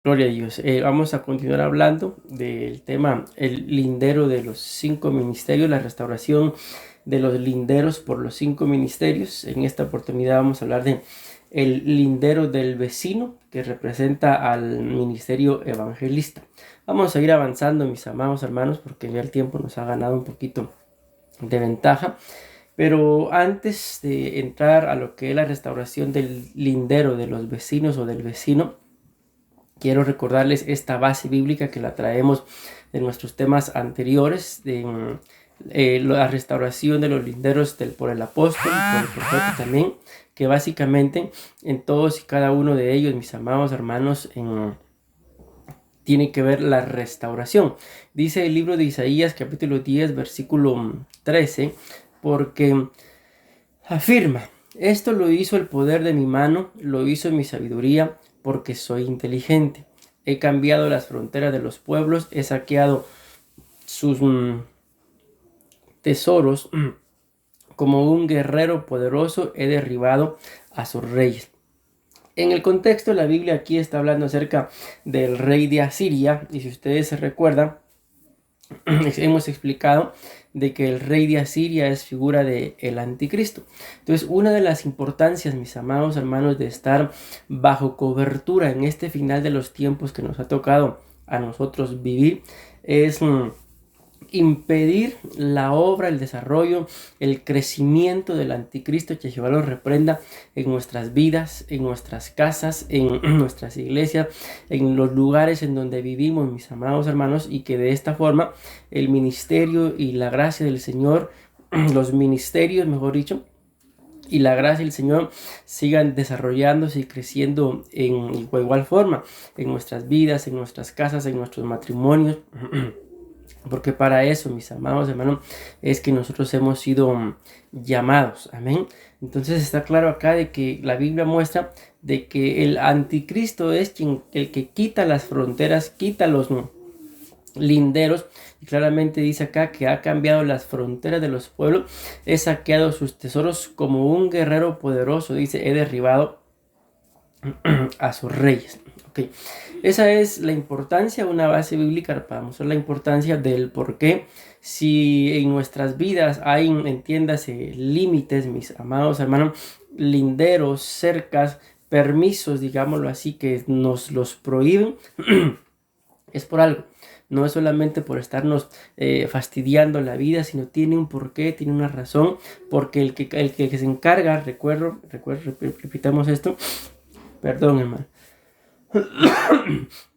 Gloria a Dios. Vamos a continuar hablando del tema, el lindero de los 5 ministerios, la restauración de los linderos por los 5 ministerios. En esta oportunidad vamos a hablar de el lindero del vecino, que representa al ministerio evangelista. Vamos a ir avanzando, mis amados hermanos, porque ya el tiempo nos ha ganado un poquito de ventaja. Pero antes de entrar a lo que es la restauración del lindero de los vecinos o del vecino, quiero recordarles esta base bíblica que la traemos de nuestros temas anteriores, de la restauración de los linderos por el apóstol y por el profeta también, que básicamente en todos y cada uno de ellos, mis amados hermanos, tiene que ver la restauración. Dice el libro de Isaías capítulo 10 versículo 13, porque afirma: esto lo hizo el poder de mi mano, lo hizo mi sabiduría, porque soy inteligente. He cambiado las fronteras de los pueblos, he saqueado sus tesoros. Como un guerrero poderoso he derribado a sus reyes. En el contexto, la Biblia aquí está hablando acerca del rey de Asiria, y si ustedes se recuerdan, hemos explicado de que el rey de Asiria es figura de el anticristo. Entonces, una de las importancias, mis amados hermanos, de estar bajo cobertura en este final de los tiempos que nos ha tocado a nosotros vivir es impedir la obra, el desarrollo, el crecimiento del anticristo. Que Jehová lo reprenda en nuestras vidas, en nuestras casas, en nuestras iglesias, en los lugares en donde vivimos, mis amados hermanos, y que de esta forma el ministerio y la gracia del Señor, los ministerios, mejor dicho, y la gracia del Señor sigan desarrollándose y creciendo en igual forma en nuestras vidas, en nuestras casas, en nuestros matrimonios. Porque para eso, mis amados hermanos, es que nosotros hemos sido llamados. Amén. Entonces está claro acá de que la Biblia muestra de que el anticristo es el que quita las fronteras, quita los linderos. Y claramente dice acá que ha cambiado las fronteras de los pueblos, he saqueado sus tesoros como un guerrero poderoso. Dice, he derribado a sus reyes. Okay. Esa es la importancia, una base bíblica para mostrar la importancia del por qué, si en nuestras vidas hay, entiéndase, límites, mis amados hermanos, linderos, cercas, permisos, digámoslo así, que nos los prohíben, es por algo. No es solamente por estarnos fastidiando la vida, sino tiene un porqué, tiene una razón, porque el que se encarga, repitamos esto, perdón, hermano,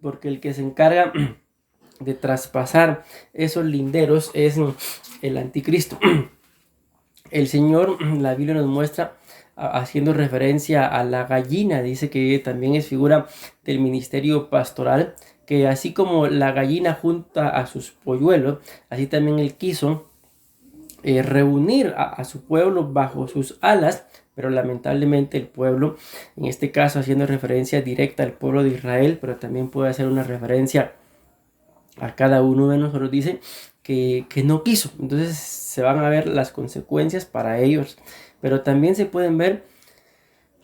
porque el que se encarga de traspasar esos linderos es el anticristo. El Señor, la Biblia nos muestra, haciendo referencia a la gallina, dice que también es figura del ministerio pastoral, que así como la gallina junta a sus polluelos, así también Él quiso reunir a su pueblo bajo sus alas. Pero lamentablemente el pueblo, en este caso haciendo referencia directa al pueblo de Israel, pero también puede hacer una referencia a cada uno de nosotros, dice que no quiso. Entonces se van a ver las consecuencias para ellos, pero también se pueden ver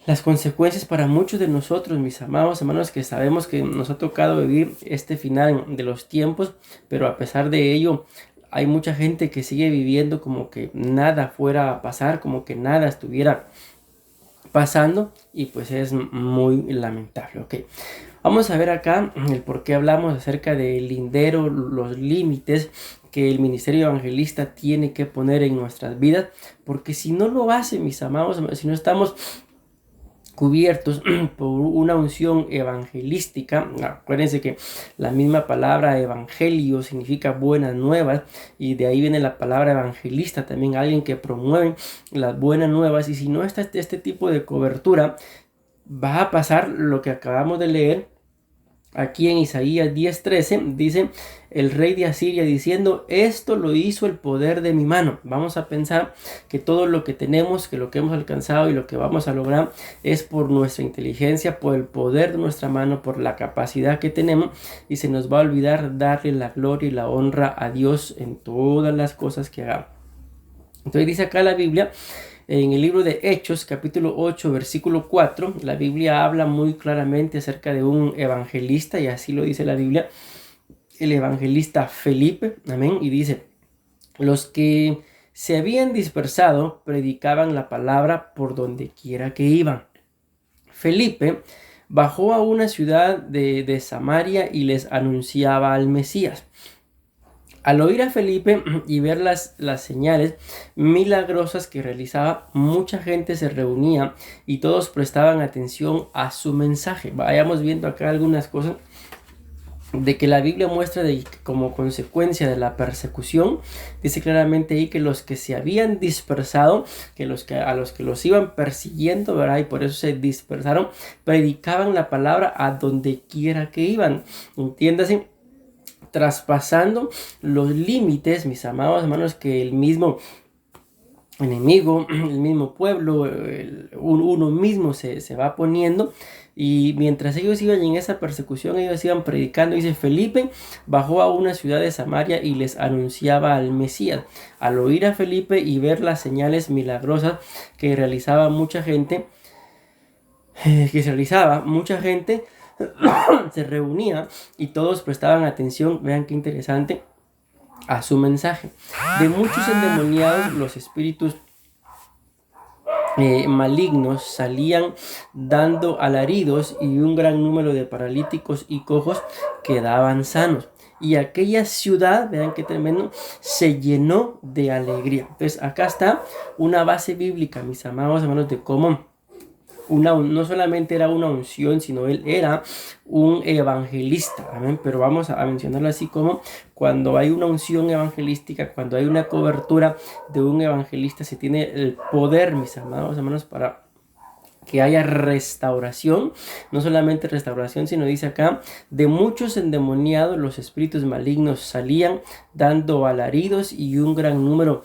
las consecuencias para muchos de nosotros, mis amados hermanos, que sabemos que nos ha tocado vivir este final de los tiempos, pero a pesar de ello hay mucha gente que sigue viviendo como que nada fuera a pasar, como que nada estuviera pasando, y pues es muy lamentable. Ok, vamos a ver acá el por qué hablamos acerca del lindero, los límites que el ministerio evangelista tiene que poner en nuestras vidas, porque si no lo hace, mis amados, si no estamos cubiertos por una unción evangelística. Acuérdense que la misma palabra evangelio significa buenas nuevas, y de ahí viene la palabra evangelista, también alguien que promueve las buenas nuevas. Y si no está este tipo de cobertura, va a pasar lo que acabamos de leer aquí en Isaías 10:13. Dice el rey de Asiria diciendo, esto lo hizo el poder de mi mano. Vamos a pensar que todo lo que tenemos, que lo que hemos alcanzado y lo que vamos a lograr es por nuestra inteligencia, por el poder de nuestra mano, por la capacidad que tenemos, y se nos va a olvidar darle la gloria y la honra a Dios en todas las cosas que hagamos. Entonces dice acá la Biblia En el libro de Hechos, capítulo 8, versículo 4, la Biblia habla muy claramente acerca de un evangelista, y así lo dice la Biblia, el evangelista Felipe, amén, y dice: los que se habían dispersado predicaban la palabra por donde quiera que iban. Felipe bajó a una ciudad de Samaria y les anunciaba al Mesías. Al oír a Felipe y ver las señales milagrosas que realizaba, mucha gente se reunía y todos prestaban atención a su mensaje. Vayamos viendo acá algunas cosas de que la Biblia muestra de que como consecuencia de la persecución, dice claramente ahí que los que se habían dispersado, a los que los iban persiguiendo, ¿verdad? Y por eso se dispersaron, predicaban la palabra a donde quiera que iban. Entiéndase, traspasando los límites, mis amados hermanos, que el mismo enemigo, el mismo pueblo, uno mismo se va poniendo. Y mientras ellos iban en esa persecución, ellos iban predicando. Dice: Felipe bajó a una ciudad de Samaria y les anunciaba al Mesías. Al oír a Felipe y ver las señales milagrosas que realizaba mucha gente, se reunía y todos prestaban atención. Vean qué interesante, a su mensaje. De muchos endemoniados, los espíritus malignos salían dando alaridos, y un gran número de paralíticos y cojos quedaban sanos. Y aquella ciudad, vean qué tremendo, se llenó de alegría. Entonces acá está una base bíblica, mis amados hermanos, de cómo no solamente era una unción, sino él era un evangelista, amén. Pero vamos a mencionarlo así, como cuando hay una unción evangelística, cuando hay una cobertura de un evangelista, se tiene el poder, mis amados hermanos, para que haya restauración. No solamente restauración, sino dice acá: de muchos endemoniados los espíritus malignos salían dando alaridos, y un gran número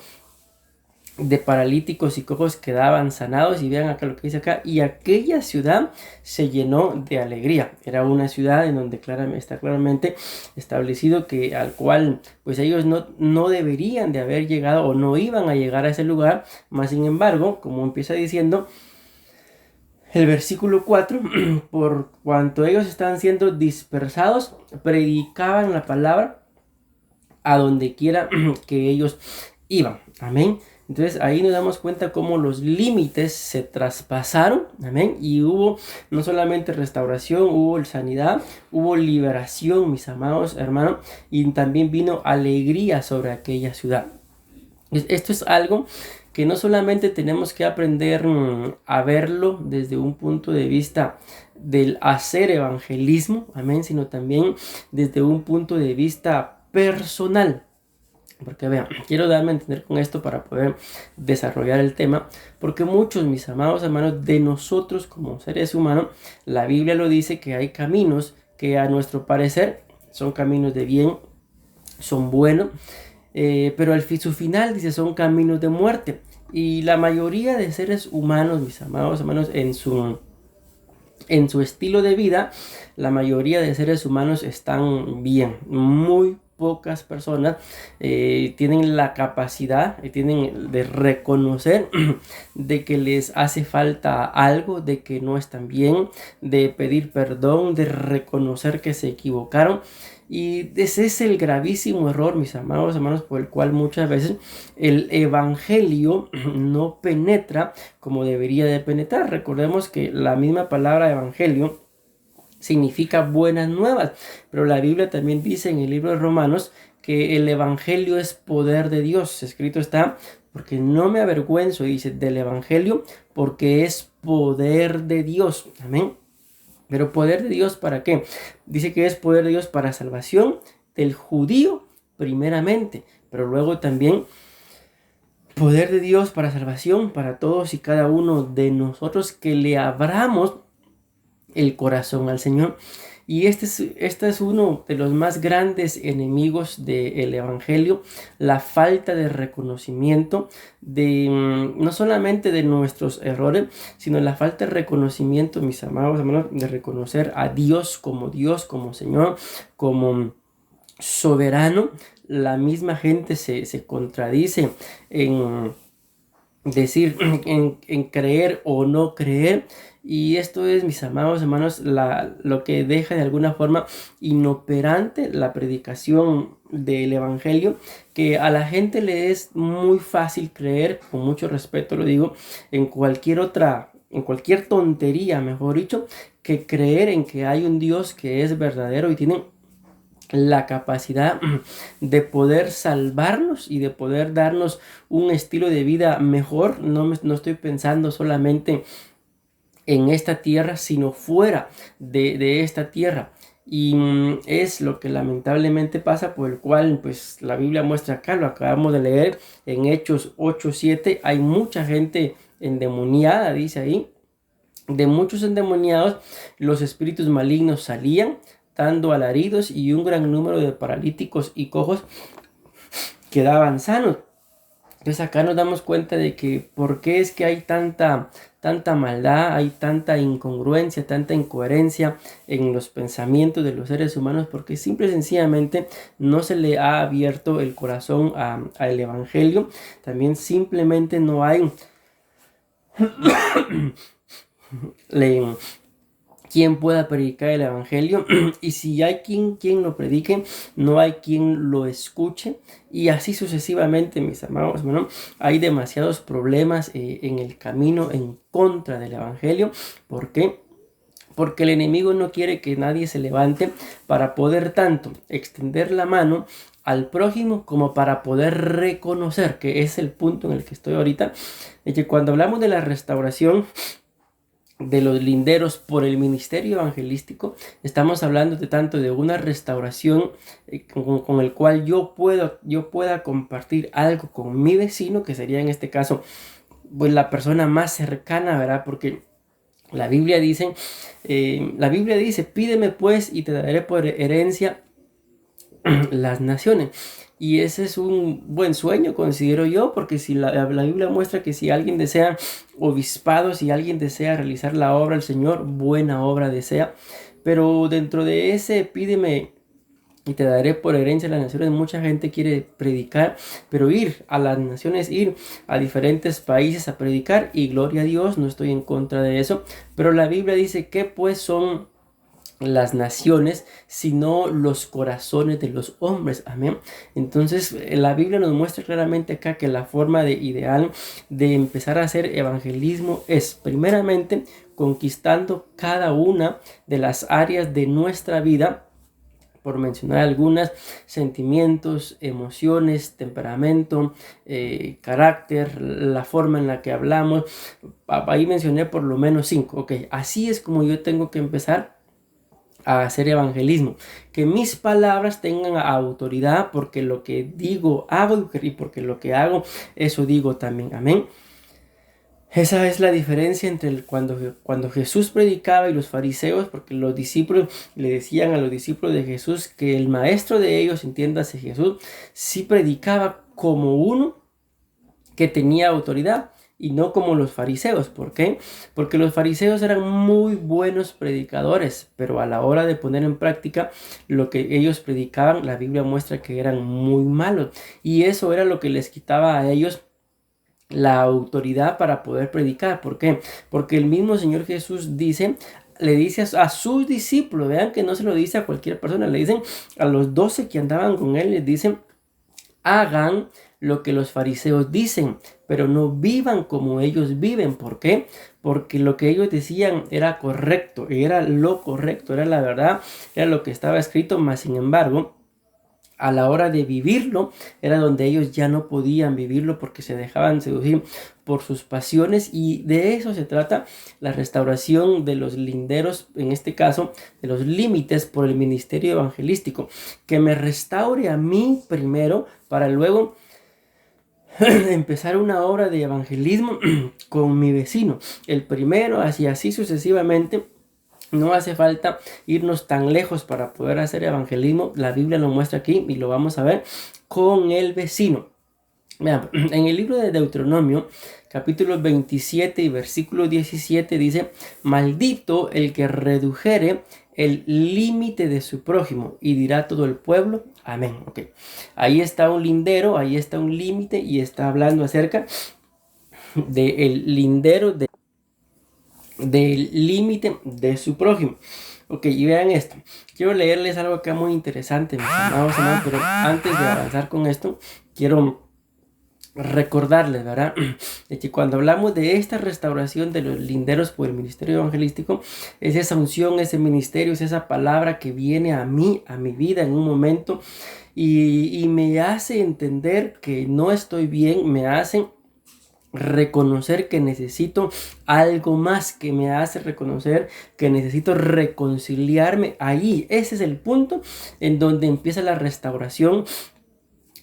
de paralíticos y cojos quedaban sanados. Y vean acá lo que dice acá: y aquella ciudad se llenó de alegría. Era una ciudad en donde está claramente establecido que al cual pues ellos no deberían de haber llegado, o no iban a llegar a ese lugar. Mas sin embargo, como empieza diciendo el versículo 4, por cuanto ellos estaban siendo dispersados, predicaban la palabra a donde quiera que ellos iban. Amén. Entonces ahí nos damos cuenta cómo los límites se traspasaron, amén, y hubo no solamente restauración, hubo sanidad, hubo liberación, mis amados hermanos, y también vino alegría sobre aquella ciudad. Esto es algo que no solamente tenemos que aprender a verlo desde un punto de vista del hacer evangelismo, amén, sino también desde un punto de vista personal. Porque vean, quiero darme a entender con esto para poder desarrollar el tema, porque muchos, mis amados hermanos, de nosotros como seres humanos, la Biblia lo dice, que hay caminos que a nuestro parecer son caminos de bien, son buenos, pero su final, dice, son caminos de muerte. Y la mayoría de seres humanos, mis amados hermanos, en su estilo de vida, la mayoría de seres humanos están bien. Muy pocas personas tienen la capacidad, tienen de reconocer de que les hace falta algo, de que no están bien, de pedir perdón, de reconocer que se equivocaron. Y ese es el gravísimo error, mis amados hermanos, por el cual muchas veces el evangelio no penetra como debería de penetrar. Recordemos que la misma palabra evangelio significa buenas nuevas, pero la Biblia también dice en el libro de Romanos que el evangelio es poder de Dios. Escrito está: porque no me avergüenzo, dice, del evangelio, porque es poder de Dios. Amén. Pero poder de Dios, ¿para qué? Dice que es poder de Dios para salvación del judío primeramente, pero luego también poder de Dios para salvación para todos y cada uno de nosotros, que le abramos el corazón al Señor. Y este es uno de los más grandes enemigos del evangelio: la falta de reconocimiento no solamente de nuestros errores, sino la falta de reconocimiento, mis amados hermanos, de reconocer a Dios, como Señor, como soberano. La misma gente se contradice decir en creer o no creer. Y esto es, mis amados hermanos, lo que deja de alguna forma inoperante la predicación del evangelio, que a la gente le es muy fácil creer, con mucho respeto lo digo, en cualquier tontería, mejor dicho, que creer en que hay un Dios que es verdadero y tiene la capacidad de poder salvarnos y de poder darnos un estilo de vida mejor. No estoy pensando solamente en esta tierra, sino fuera de esta tierra. Y es lo que lamentablemente pasa, por el cual pues la Biblia muestra acá, lo acabamos de leer en Hechos 8:7. Hay mucha gente endemoniada, dice ahí. De muchos endemoniados los espíritus malignos salían dando alaridos, y un gran número de paralíticos y cojos quedaban sanos. Entonces acá nos damos cuenta de que por qué es que hay tanta maldad, hay tanta incongruencia, tanta incoherencia en los pensamientos de los seres humanos, porque simple y sencillamente no se le ha abierto el corazón al evangelio. También simplemente no hay quien pueda predicar el evangelio, y si hay quien lo predique, no hay quien lo escuche, y así sucesivamente, mis amados hermanos. Hay demasiados problemas en el camino en contra del evangelio. ¿Por qué? Porque el enemigo no quiere que nadie se levante para poder tanto extender la mano al prójimo como para poder reconocer, que es el punto en el que estoy ahorita, de que cuando hablamos de la restauración de los linderos por el ministerio evangelístico, estamos hablando de tanto de una restauración con el cual yo pueda compartir algo con mi vecino, que sería en este caso pues la persona más cercana, ¿verdad? Porque la Biblia dice, pídeme pues y te daré por herencia las naciones. Y ese es un buen sueño, considero yo, porque si la Biblia muestra que si alguien desea obispado, si alguien desea realizar la obra del Señor, buena obra desea. Pero dentro de ese pídeme y te daré por herencia las naciones, mucha gente quiere predicar, pero ir a las naciones, ir a diferentes países a predicar, y gloria a Dios, no estoy en contra de eso. Pero la Biblia dice que pues son las naciones, sino los corazones de los hombres. Amén. Entonces la Biblia nos muestra claramente acá que la forma ideal de empezar a hacer evangelismo es primeramente conquistando cada una de las áreas de nuestra vida, por mencionar algunas: sentimientos, emociones, temperamento, carácter, la forma en la que hablamos. Ahí mencioné por lo menos 5. Ok, así es como yo tengo que empezar a hacer evangelismo, que mis palabras tengan autoridad, porque lo que digo hago, y porque lo que hago eso digo también. Amén. Esa es la diferencia entre cuando Jesús predicaba y los fariseos, porque los discípulos le decían a los discípulos de Jesús que el maestro de ellos, entiéndase Jesús, sí predicaba como uno que tenía autoridad, y no como los fariseos. ¿Por qué? Porque los fariseos eran muy buenos predicadores, pero a la hora de poner en práctica lo que ellos predicaban, la Biblia muestra que eran muy malos, y eso era lo que les quitaba a ellos la autoridad para poder predicar. ¿Por qué? Porque el mismo Señor Jesús le dice a sus discípulos, vean que no se lo dice a cualquier persona, le dicen a los 12 que andaban con él, les dicen: hagan lo que los fariseos dicen, pero no vivan como ellos viven. ¿Por qué? Porque lo que ellos decían era correcto, era lo correcto, era la verdad, era lo que estaba escrito, mas sin embargo, a la hora de vivirlo, era donde ellos ya no podían vivirlo, porque se dejaban seducir por sus pasiones. Y de eso se trata la restauración de los linderos, en este caso de los límites por el ministerio evangelístico, que me restaure a mí primero, para luego empezar una obra de evangelismo con mi vecino, el primero, así sucesivamente. No hace falta irnos tan lejos para poder hacer evangelismo. La Biblia lo muestra aquí y lo vamos a ver con el vecino. Vean, en el libro de Deuteronomio, capítulo 27 y versículo 17 dice: maldito el que redujere el límite de su prójimo, y dirá todo el pueblo amén. Okay. Ahí está un lindero, ahí está un límite, y está hablando acerca del lindero, del límite de su prójimo. Ok, y vean esto. Quiero leerles algo acá muy interesante, mis amados hermanos, pero antes de avanzar con esto, quiero recordarles, ¿verdad? De que cuando hablamos de esta restauración de los linderos por el ministerio evangelístico, es esa unción, ese ministerio, es esa palabra que viene a mí, a mi vida en un momento y me hace entender que no estoy bien, me hace reconocer que necesito algo más, que me hace reconocer que necesito reconciliarme ahí. Ese es el punto en donde empieza la restauración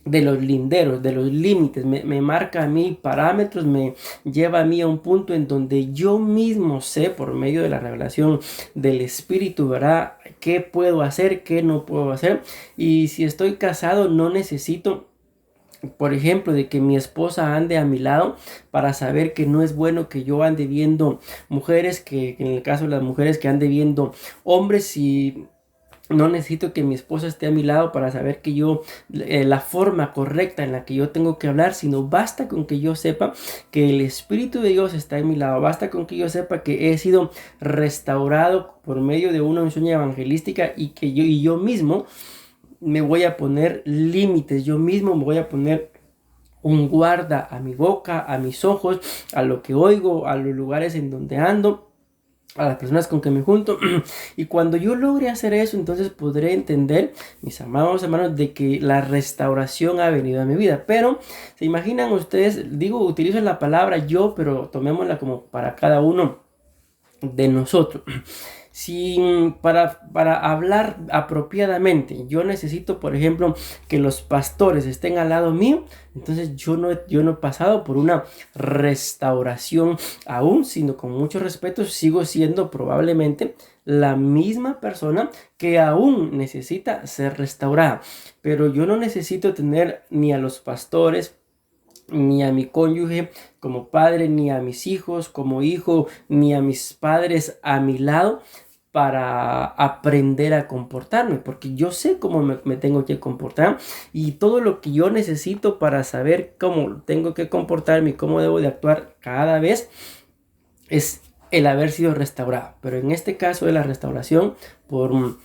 de los linderos, de los límites. Me marca a mí parámetros, me lleva a mí a un punto en donde yo mismo sé por medio de la revelación del Espíritu, ¿verdad? ¿Qué puedo hacer? ¿Qué no puedo hacer? Y si estoy casado, no necesito, por ejemplo, de que mi esposa ande a mi lado para saber que no es bueno que yo ande viendo mujeres, que en el caso de las mujeres que ande viendo hombres. Y no necesito que mi esposa esté a mi lado para saber que yo, la forma correcta en la que yo tengo que hablar, sino basta con que yo sepa que el Espíritu de Dios está a mi lado, basta con que yo sepa que he sido restaurado por medio de una unción evangelística y que yo mismo me voy a poner límites, yo mismo me voy a poner un guarda a mi boca, a mis ojos, a lo que oigo, a los lugares en donde ando, a las personas con que me junto. Y cuando yo logre hacer eso, entonces podré entender, mis amados hermanos, de que la restauración ha venido a mi vida. Pero se imaginan ustedes, digo, utilizo la palabra yo, pero tomémosla como para cada uno de nosotros. Si para hablar apropiadamente yo necesito, por ejemplo, que los pastores estén al lado mío, entonces yo no he pasado por una restauración aún, sino con mucho respeto sigo siendo probablemente la misma persona que aún necesita ser restaurada. Pero yo no necesito tener ni a los pastores, ni a mi cónyuge como padre, ni a mis hijos como hijo, ni a mis padres a mi lado para aprender a comportarme, porque yo sé cómo me tengo que comportar, y todo lo que yo necesito para saber cómo tengo que comportarme y cómo debo de actuar cada vez es el haber sido restaurado. Pero en este caso de la restauración por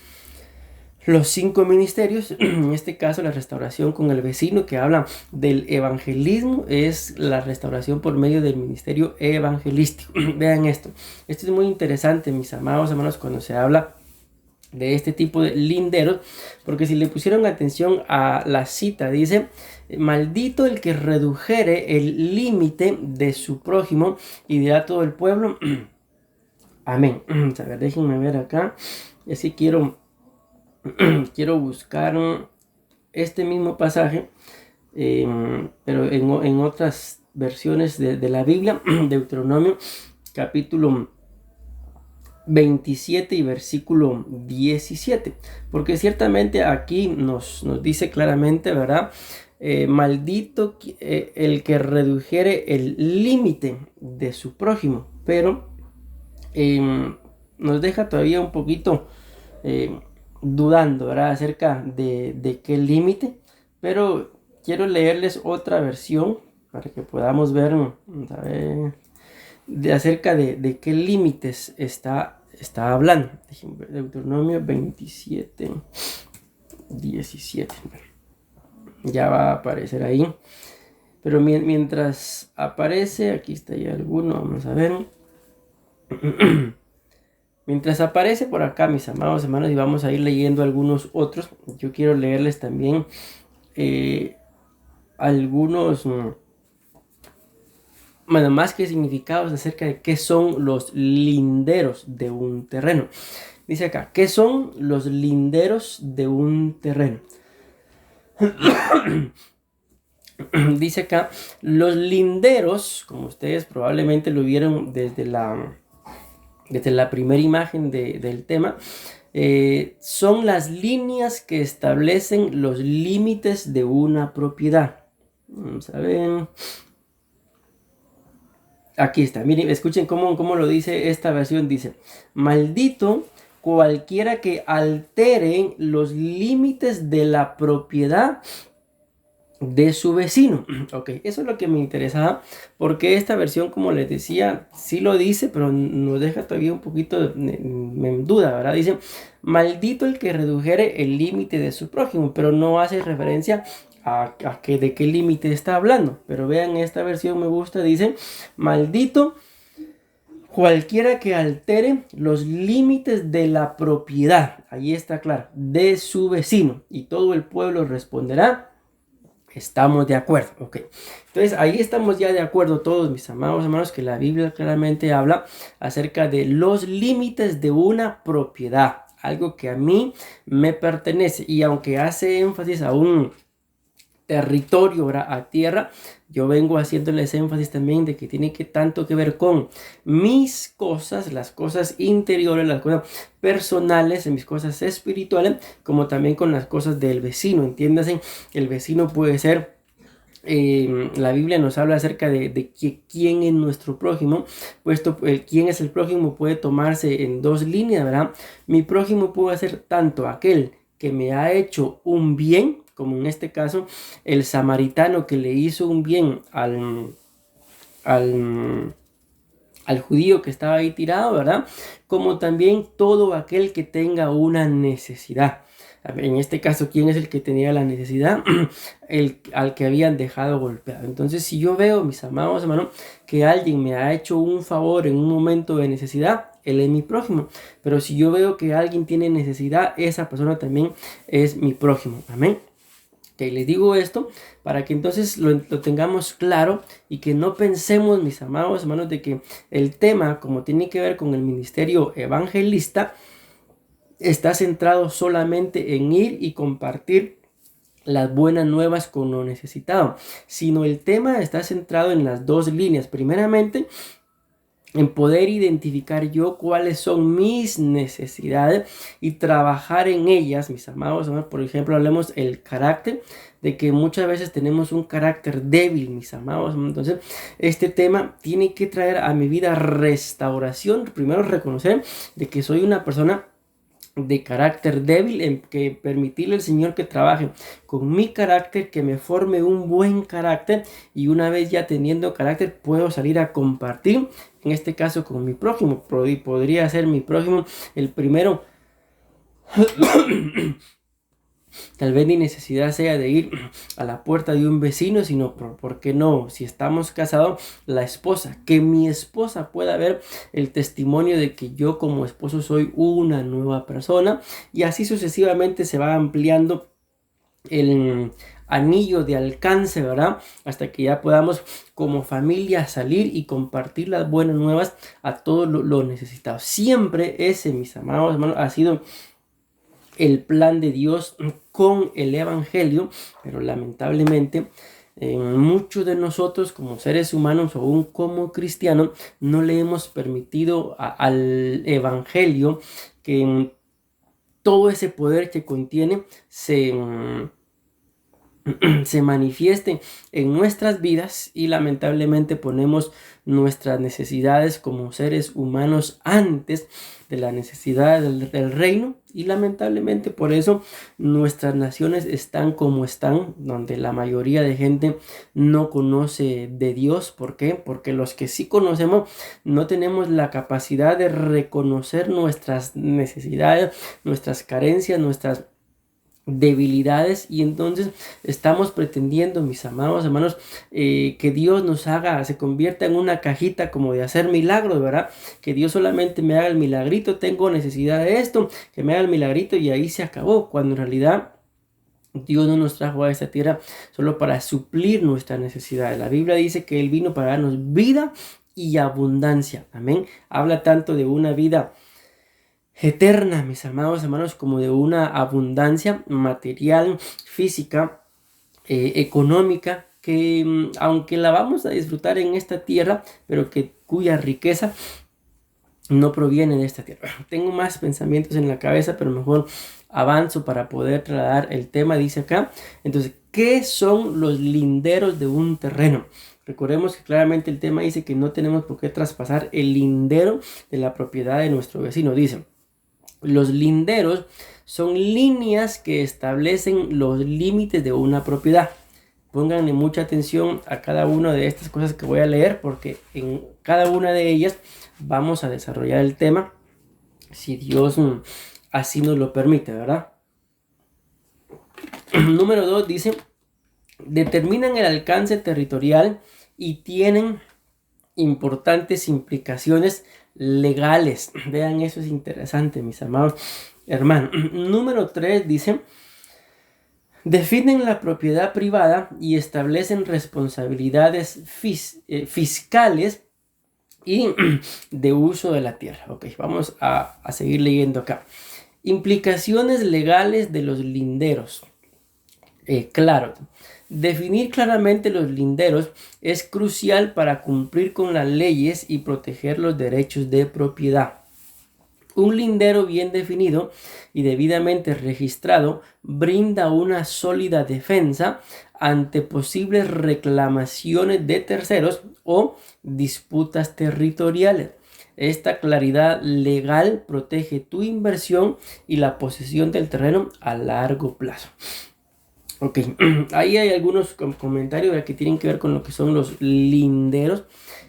los 5 ministerios, en este caso la restauración con el vecino, que habla del evangelismo, es la restauración por medio del ministerio evangelístico. Vean esto es muy interesante, mis amados hermanos, cuando se habla de este tipo de linderos, porque si le pusieron atención a la cita, dice: maldito el que redujere el límite de su prójimo, y dirá todo el pueblo amén. A ver, déjenme ver acá, y así quiero buscar este mismo pasaje, pero en otras versiones de la Biblia. Deuteronomio capítulo 27 y versículo 17, porque ciertamente aquí nos dice claramente, ¿verdad? Maldito el que redujere el límite de su prójimo, pero nos deja todavía un poquito dudando, ¿verdad? Acerca de qué límite, pero quiero leerles otra versión para que podamos ver, acerca de qué límites está hablando. Deuteronomio 27, 17. Ya va a aparecer ahí. Pero mientras aparece, aquí está ya alguno, vamos a ver. Mientras aparece por acá, mis amados hermanos, y vamos a ir leyendo algunos otros, yo quiero leerles también algunos, bueno, más que significados acerca de qué son los linderos de un terreno. Dice acá: ¿qué son los linderos de un terreno? Dice acá: los linderos, como ustedes probablemente lo vieron desde la primera imagen del tema, son las líneas que establecen los límites de una propiedad. Vamos a ver. Aquí está, miren, escuchen cómo lo dice esta versión. Dice: maldito cualquiera que altere los límites de la propiedad de su vecino. Ok, eso es lo que me interesaba, porque esta versión, como les decía, sí lo dice, pero nos deja todavía un poquito en duda, ¿verdad? Dice, maldito el que redujere el límite de su prójimo, pero no hace referencia a que de qué límite está hablando. Pero vean, esta versión me gusta, dice, maldito cualquiera que altere los límites de la propiedad, ahí está claro, de su vecino, y todo el pueblo responderá, estamos de acuerdo. Ok, entonces ahí estamos ya de acuerdo todos, mis amados hermanos, que la Biblia claramente habla acerca de los límites de una propiedad, algo que a mí me pertenece, y aunque hace énfasis a un territorio, a tierra, yo vengo haciéndoles énfasis también de que tiene que tanto que ver con mis cosas, las cosas interiores, las cosas personales, mis cosas espirituales, como también con las cosas del vecino. Entiéndase, el vecino puede ser la Biblia nos habla acerca de quién es nuestro prójimo, puesto quién es el prójimo puede tomarse en dos líneas, ¿verdad? Mi prójimo puede ser tanto aquel que me ha hecho un bien, como en este caso el samaritano que le hizo un bien al, al judío que estaba ahí tirado, ¿verdad? Como también todo aquel que tenga una necesidad. En este caso, ¿quién es el que tenía la necesidad? Al que habían dejado golpeado. Entonces, si yo veo, mis amados hermanos, que alguien me ha hecho un favor en un momento de necesidad, él es mi prójimo. Pero si yo veo que alguien tiene necesidad, esa persona también es mi prójimo. Amén. Que les digo esto para que entonces lo tengamos claro y que no pensemos, mis amados hermanos, de que el tema, como tiene que ver con el ministerio evangelista, está centrado solamente en ir y compartir las buenas nuevas con lo necesitado, sino el tema está centrado en las dos líneas. Primeramente, en poder identificar yo cuáles son mis necesidades y trabajar en ellas, mis amados. Por ejemplo, hablemos el carácter, de que muchas veces tenemos un carácter débil, mis amados. Entonces, este tema tiene que traer a mi vida restauración. Primero, reconocer de que soy una persona de carácter débil, en que permitirle al Señor que trabaje con mi carácter, que me forme un buen carácter, y una vez ya teniendo carácter puedo salir a compartir, en este caso con mi prójimo. Podría ser mi prójimo el primero. Tal vez ni necesidad sea de ir a la puerta de un vecino, sino ¿por qué no? Si estamos casados, la esposa, que mi esposa pueda ver el testimonio de que yo como esposo soy una nueva persona, y así sucesivamente se va ampliando el anillo de alcance, ¿verdad? Hasta que ya podamos como familia salir y compartir las buenas nuevas a todos los necesitados. Siempre ese, mis amados hermanos, ha sido el plan de Dios con el evangelio, pero lamentablemente muchos de nosotros como seres humanos o aún como cristianos no le hemos permitido al evangelio que todo ese poder que contiene se manifieste en nuestras vidas, y lamentablemente ponemos nuestras necesidades como seres humanos antes de la necesidad del reino, y lamentablemente por eso nuestras naciones están como están, donde la mayoría de gente no conoce de Dios. ¿Por qué? Porque los que sí conocemos no tenemos la capacidad de reconocer nuestras necesidades, nuestras carencias, nuestras debilidades, y entonces estamos pretendiendo, mis amados hermanos, que Dios nos haga, se convierta en una cajita como de hacer milagros, ¿verdad? Que Dios solamente me haga el milagrito, tengo necesidad de esto, que me haga el milagrito y ahí se acabó, cuando en realidad Dios no nos trajo a esta tierra solo para suplir nuestras necesidades. La Biblia dice que Él vino para darnos vida y abundancia. Amén. Habla tanto de una vida eterna, mis amados hermanos, como de una abundancia material, física, económica, que aunque la vamos a disfrutar en esta tierra, pero cuya riqueza no proviene de esta tierra. Tengo más pensamientos en la cabeza, pero mejor avanzo para poder trasladar el tema. Dice acá, entonces, ¿qué son los linderos de un terreno? Recordemos que claramente el tema dice que no tenemos por qué traspasar el lindero de la propiedad de nuestro vecino. Dice, los linderos son líneas que establecen los límites de una propiedad. pónganle mucha atención a cada una de estas cosas que voy a leer, porque en cada una de ellas vamos a desarrollar el tema, si Dios así nos lo permite, ¿verdad? Número 2 dice, determinan el alcance territorial y tienen importantes implicaciones legales. Vean, eso es interesante, mis amados hermanos. Número 3 dice, definen la propiedad privada y establecen responsabilidades fiscales y de uso de la tierra. Ok, vamos a seguir leyendo acá. Implicaciones legales de los linderos. Claro, definir claramente los linderos es crucial para cumplir con las leyes y proteger los derechos de propiedad. Un lindero bien definido y debidamente registrado brinda una sólida defensa ante posibles reclamaciones de terceros o disputas territoriales. Esta claridad legal protege tu inversión y la posesión del terreno a largo plazo. Ok, ahí hay algunos comentarios que tienen que ver con lo que son los linderos,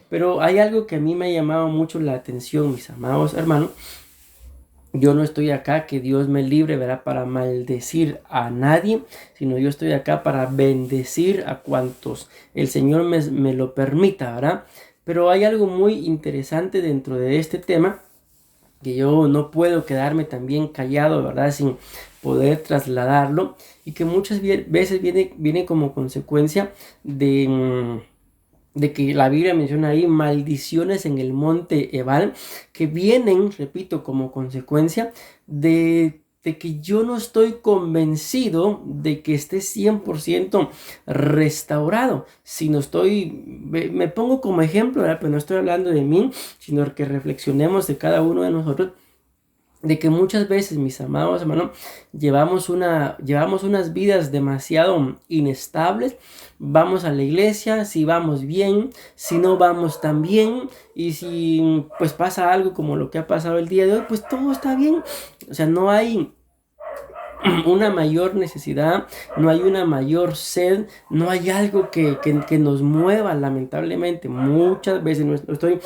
pero hay algo que a mí me ha llamado mucho la atención, mis amados hermanos. Yo no estoy acá, que Dios me libre, ¿verdad?, para maldecir a nadie, sino yo estoy acá para bendecir a cuantos el Señor me lo permita, ¿verdad? Pero hay algo muy interesante dentro de este tema, que yo no puedo quedarme también callado, ¿verdad?, sin poder trasladarlo, y que muchas veces viene como consecuencia de que la Biblia menciona ahí maldiciones en el monte Ebal, que vienen, repito, como consecuencia de que yo no estoy convencido de que esté 100% restaurado, sino me pongo como ejemplo, ¿verdad? Pero no estoy hablando de mí, sino que reflexionemos de cada uno de nosotros, de que muchas veces, mis amados hermanos, llevamos unas vidas demasiado inestables. Vamos a la iglesia, si vamos bien, si no vamos tan bien, y si pues pasa algo como lo que ha pasado el día de hoy, pues todo está bien. O sea, no hay una mayor necesidad, no hay una mayor sed, no hay algo que nos mueva, lamentablemente. Muchas veces, no estoy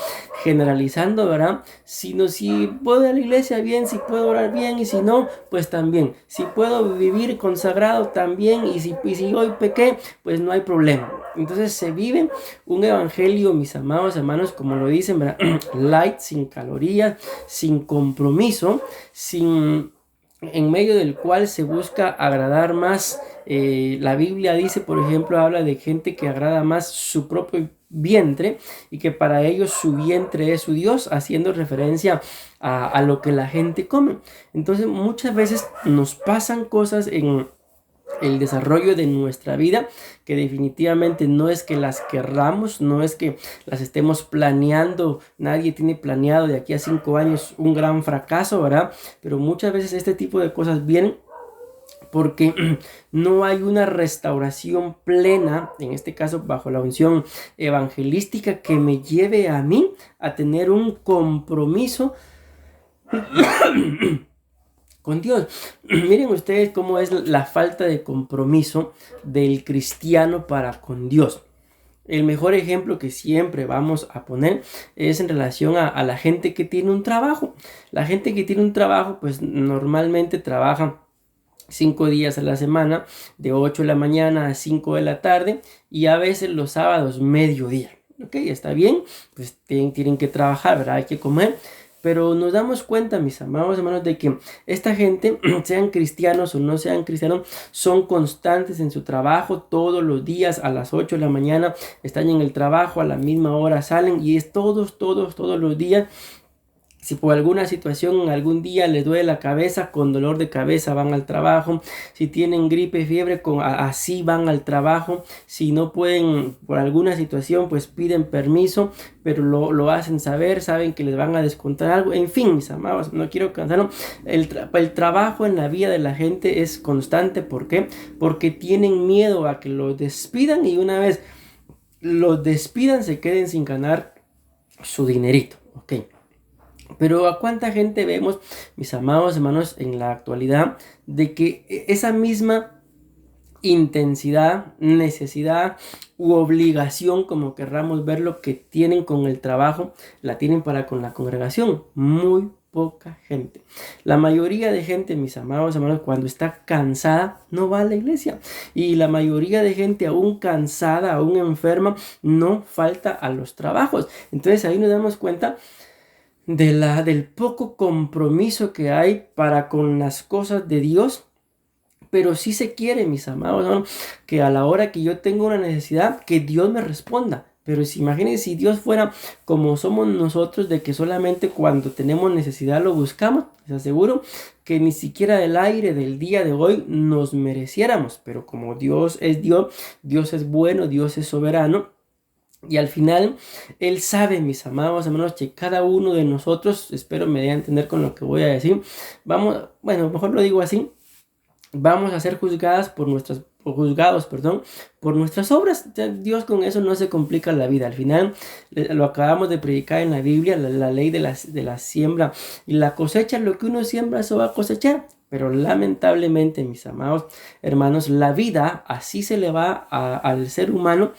generalizando, ¿verdad? Sino si puedo ir a la iglesia, bien, si puedo orar bien, y si no, pues también. Si puedo vivir consagrado, también, y si hoy pequé, pues no hay problema. Entonces se vive un evangelio, mis amados hermanos, como lo dicen, ¿verdad? Light, sin calorías, sin compromiso, en medio del cual se busca agradar más. La Biblia dice, por ejemplo, habla de gente que agrada más su propio vientre, y que para ellos su vientre es su Dios, haciendo referencia a lo que la gente come. Entonces muchas veces nos pasan cosas en el desarrollo de nuestra vida que definitivamente no es que las querramos, no es que las estemos planeando. Nadie tiene planeado de aquí a 5 años un gran fracaso, ¿verdad? Pero muchas veces este tipo de cosas vienen porque no hay una restauración plena, en este caso bajo la unción evangelística, que me lleve a mí a tener un compromiso con Dios. Miren ustedes cómo es la falta de compromiso del cristiano para con Dios. El mejor ejemplo que siempre vamos a poner es en relación a la gente que tiene un trabajo. La gente que tiene un trabajo, pues normalmente trabaja 5 días a la semana, de 8 de la mañana a 5 de la tarde, y a veces los sábados mediodía. Ok, está bien, pues tienen que trabajar, ¿verdad? Hay que comer. Pero nos damos cuenta, mis amados hermanos, de que esta gente, sean cristianos o no sean cristianos, son constantes en su trabajo. Todos los días a las 8 de la mañana están en el trabajo, a la misma hora salen, y es todos los días. Si por alguna situación algún día les duele la cabeza, con dolor de cabeza van al trabajo. Si tienen gripe, fiebre, así van al trabajo. Si no pueden por alguna situación, pues piden permiso, pero lo hacen saber, saben que les van a descontar algo. En fin, mis amados, no quiero cansarlo. El trabajo en la vida de la gente es constante. ¿Por qué? Porque tienen miedo a que los despidan, y una vez los despidan se queden sin ganar su dinerito. Ok. Pero ¿a cuánta gente vemos, mis amados hermanos, en la actualidad, de que esa misma intensidad, necesidad u obligación, como querramos verlo, que tienen con el trabajo, la tienen para con la congregación. Muy poca gente. La mayoría de gente, mis amados hermanos, cuando está cansada, no va a la iglesia. Y la mayoría de gente, aún cansada, aún enferma, no falta a los trabajos. Entonces ahí nos damos cuenta del poco compromiso que hay para con las cosas de Dios. Pero sí se quiere, mis amados, ¿no? Que a la hora que yo tengo una necesidad, que Dios me responda. Pero imagínense si Dios fuera como somos nosotros, de que solamente cuando tenemos necesidad lo buscamos. Les aseguro que ni siquiera el aire del día de hoy nos mereciéramos. Pero como Dios, Dios es bueno, Dios es soberano. Y al final, Él sabe, mis amados hermanos, que cada uno de nosotros, espero me dé a entender con lo que voy a decir, mejor lo digo así, vamos a ser juzgados por nuestras obras. Dios con eso no se complica la vida. Al final, lo acabamos de predicar en la Biblia, la ley de la siembra y la cosecha. Lo que uno siembra, eso va a cosechar. Pero lamentablemente, mis amados hermanos, la vida así se le va al ser humano,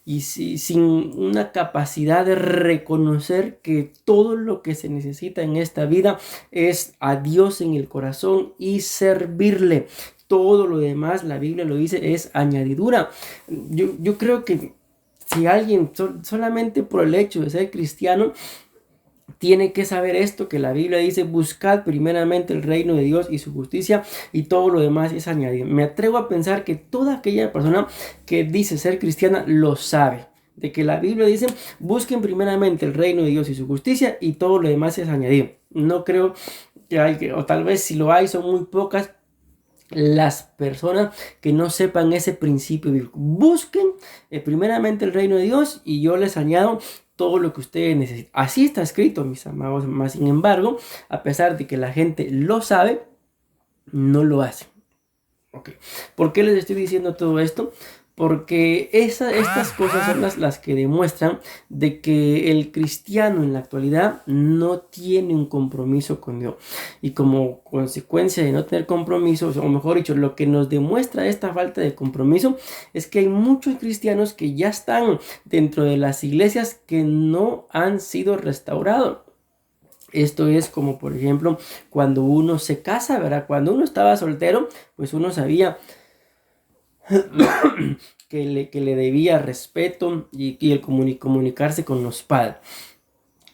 y sin una capacidad de reconocer que todo lo que se necesita en esta vida es a Dios en el corazón y servirle. Todo lo demás, la Biblia lo dice, es añadidura. Yo creo que si alguien solamente por el hecho de ser cristiano tiene que saber esto, que la Biblia dice: buscad primeramente el reino de Dios y su justicia, y todo lo demás es añadido. Me atrevo a pensar que toda aquella persona que dice ser cristiana lo sabe, de que la Biblia dice: busquen primeramente el reino de Dios y su justicia, y todo lo demás es añadido. No creo que o tal vez si lo hay, son muy pocas las personas que no sepan ese principio bíblico. Busquen primeramente el reino de Dios, y yo les añado todo lo que ustedes necesitan. Así está escrito, mis amados. Más sin embargo, a pesar de que la gente lo sabe, no lo hace. Okay. ¿Por qué les estoy diciendo todo esto? Porque estas cosas son las que demuestran de que el cristiano en la actualidad no tiene un compromiso con Dios. Y como consecuencia de no tener compromiso, o mejor dicho, lo que nos demuestra esta falta de compromiso es que hay muchos cristianos que ya están dentro de las iglesias que no han sido restaurados. Esto es como, por ejemplo, cuando uno se casa, ¿verdad? Cuando uno estaba soltero, pues uno sabía que le debía respeto y el comunicarse con los padres.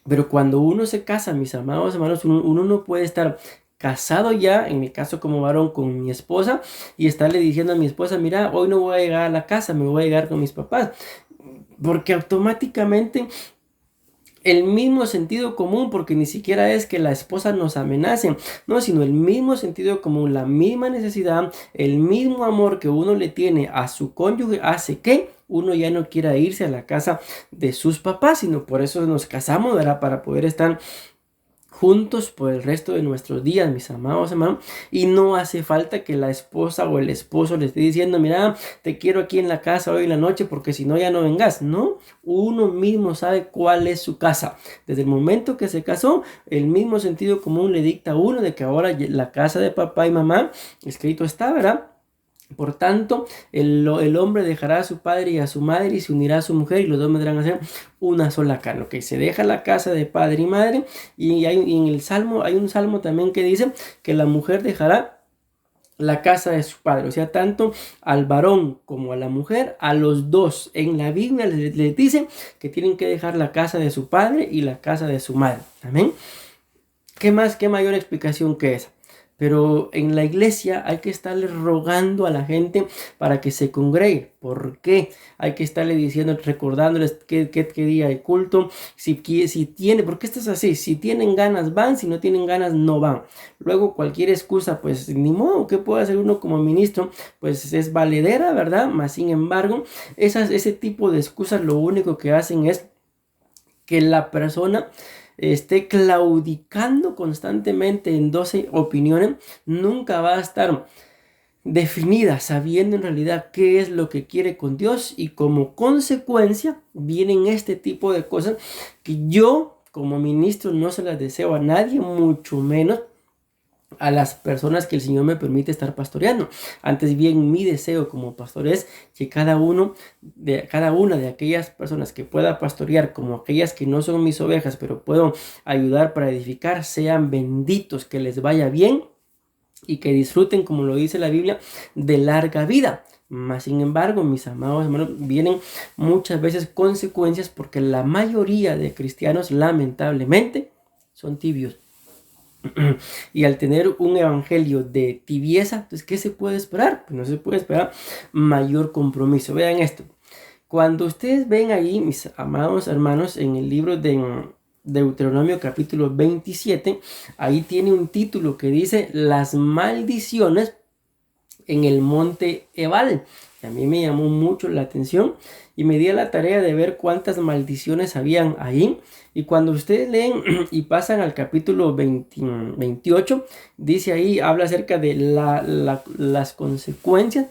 Pero cuando uno se casa, mis amados hermanos, uno no puede estar casado ya, en mi caso como varón, con mi esposa, y estarle diciendo a mi esposa: mira, hoy no voy a llegar a la casa, me voy a llegar con mis papás. Porque automáticamente el mismo sentido común, porque ni siquiera es que la esposa nos amenace, no, sino el mismo sentido común, la misma necesidad, el mismo amor que uno le tiene a su cónyuge, hace que uno ya no quiera irse a la casa de sus papás, sino por eso nos casamos, ¿verdad? Para poder estar juntos por el resto de nuestros días, mis amados hermanos. Y no hace falta que la esposa o el esposo le esté diciendo: mira, te quiero aquí en la casa hoy en la noche, porque si no ya no vengas. No, uno mismo sabe cuál es su casa. Desde el momento que se casó, el mismo sentido común le dicta a uno de que ahora la casa de papá y mamá, escrito está, ¿verdad? Por tanto, el hombre dejará a su padre y a su madre y se unirá a su mujer, y los dos vendrán a ser una sola carne. Okay, se deja la casa de padre y madre, y en el Salmo, hay un salmo también que dice que la mujer dejará la casa de su padre. O sea, tanto al varón como a la mujer, a los dos en la Biblia les dice que tienen que dejar la casa de su padre y la casa de su madre. Amén. ¿Qué más? ¿Qué mayor explicación que esa? Pero en la iglesia hay que estarle rogando a la gente para que se congregue. ¿Por qué? Hay que estarle diciendo, recordándoles qué día de culto. Si tiene, ¿por qué esto es así? Si tienen ganas van, si no tienen ganas no van. Luego cualquier excusa, pues ni modo, ¿qué puede hacer uno como ministro? Pues es valedera, ¿verdad? Mas sin embargo, ese tipo de excusas lo único que hacen es que la persona esté claudicando constantemente en 12 opiniones, nunca va a estar definida, sabiendo en realidad qué es lo que quiere con Dios, y como consecuencia vienen este tipo de cosas que yo como ministro no se las deseo a nadie, mucho menos a las personas que el Señor me permite estar pastoreando. Antes bien, mi deseo como pastor es que cada una de aquellas personas que pueda pastorear, como aquellas que no son mis ovejas, pero puedo ayudar para edificar, sean benditos, que les vaya bien y que disfruten, como lo dice la Biblia, de larga vida. Mas, sin embargo, mis amados hermanos, vienen muchas veces consecuencias porque la mayoría de cristianos, lamentablemente, son tibios. Y al tener un evangelio de tibieza, entonces, ¿qué se puede esperar? Pues no se puede esperar mayor compromiso. Vean esto. Cuando ustedes ven ahí, mis amados hermanos, en el libro de Deuteronomio capítulo 27, ahí tiene un título que dice las maldiciones en el monte Ebal. A mí me llamó mucho la atención y me di a la tarea de ver cuántas maldiciones habían ahí. Y cuando ustedes leen y pasan al capítulo 28, dice ahí, habla acerca de las consecuencias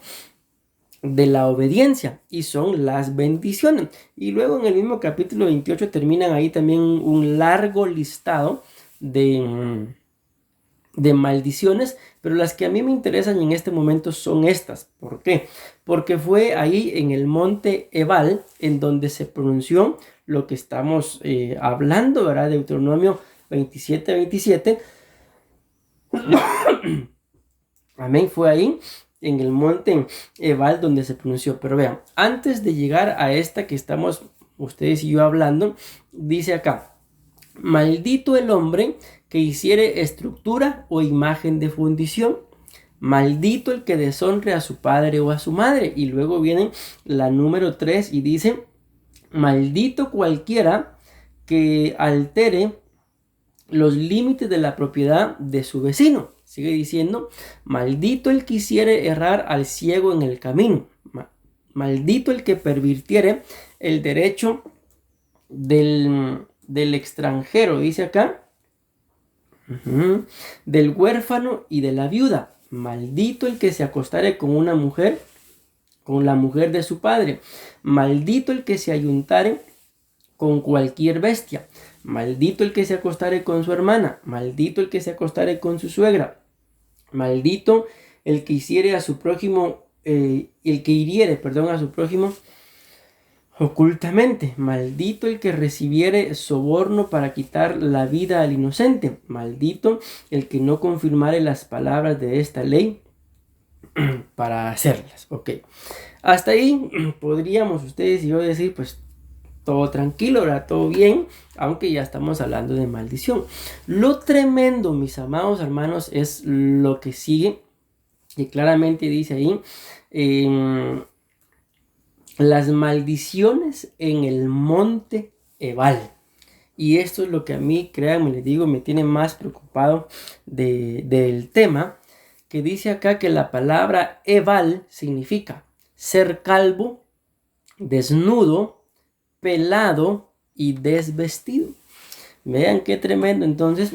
de la obediencia y son las bendiciones. Y luego en el mismo capítulo 28 terminan ahí también un largo listado de maldiciones, pero las que a mí me interesan en este momento son estas. ¿Por qué? Porque fue ahí en el monte Ebal en donde se pronunció lo que estamos hablando, ¿verdad? Deuteronomio 27. Amén, fue ahí en el monte Ebal donde se pronunció. Pero vean, antes de llegar a esta que estamos ustedes y yo hablando, dice acá: maldito el hombre que hiciere estructura o imagen de fundición. Maldito el que deshonre a su padre o a su madre. Y luego viene la número 3 y dice: maldito cualquiera que altere los límites de la propiedad de su vecino. Sigue diciendo: maldito el que hiciere errar al ciego en el camino. Maldito el que pervirtiere el derecho del extranjero, dice acá, del huérfano y de la viuda. Maldito el que se acostare con una mujer, con la mujer de su padre. Maldito el que se ayuntare con cualquier bestia. Maldito el que se acostare con su hermana. Maldito el que se acostare con su suegra. Maldito el que hiciere a su prójimo, el que hiriere, a su prójimo ocultamente. Maldito el que recibiere soborno para quitar la vida al inocente. Maldito el que no confirmare las palabras de esta ley para hacerlas. Ok, hasta ahí podríamos ustedes y yo decir, pues todo tranquilo, ¿verdad? Todo bien, aunque ya estamos hablando de maldición. Lo tremendo, mis amados hermanos, es lo que sigue, y claramente dice ahí, las maldiciones en el monte Ebal. Y esto es lo que a mí, créanme, les digo, me tiene más preocupado del tema, que dice acá que la palabra Ebal significa ser calvo, desnudo, pelado y desvestido. Vean qué tremendo. Entonces,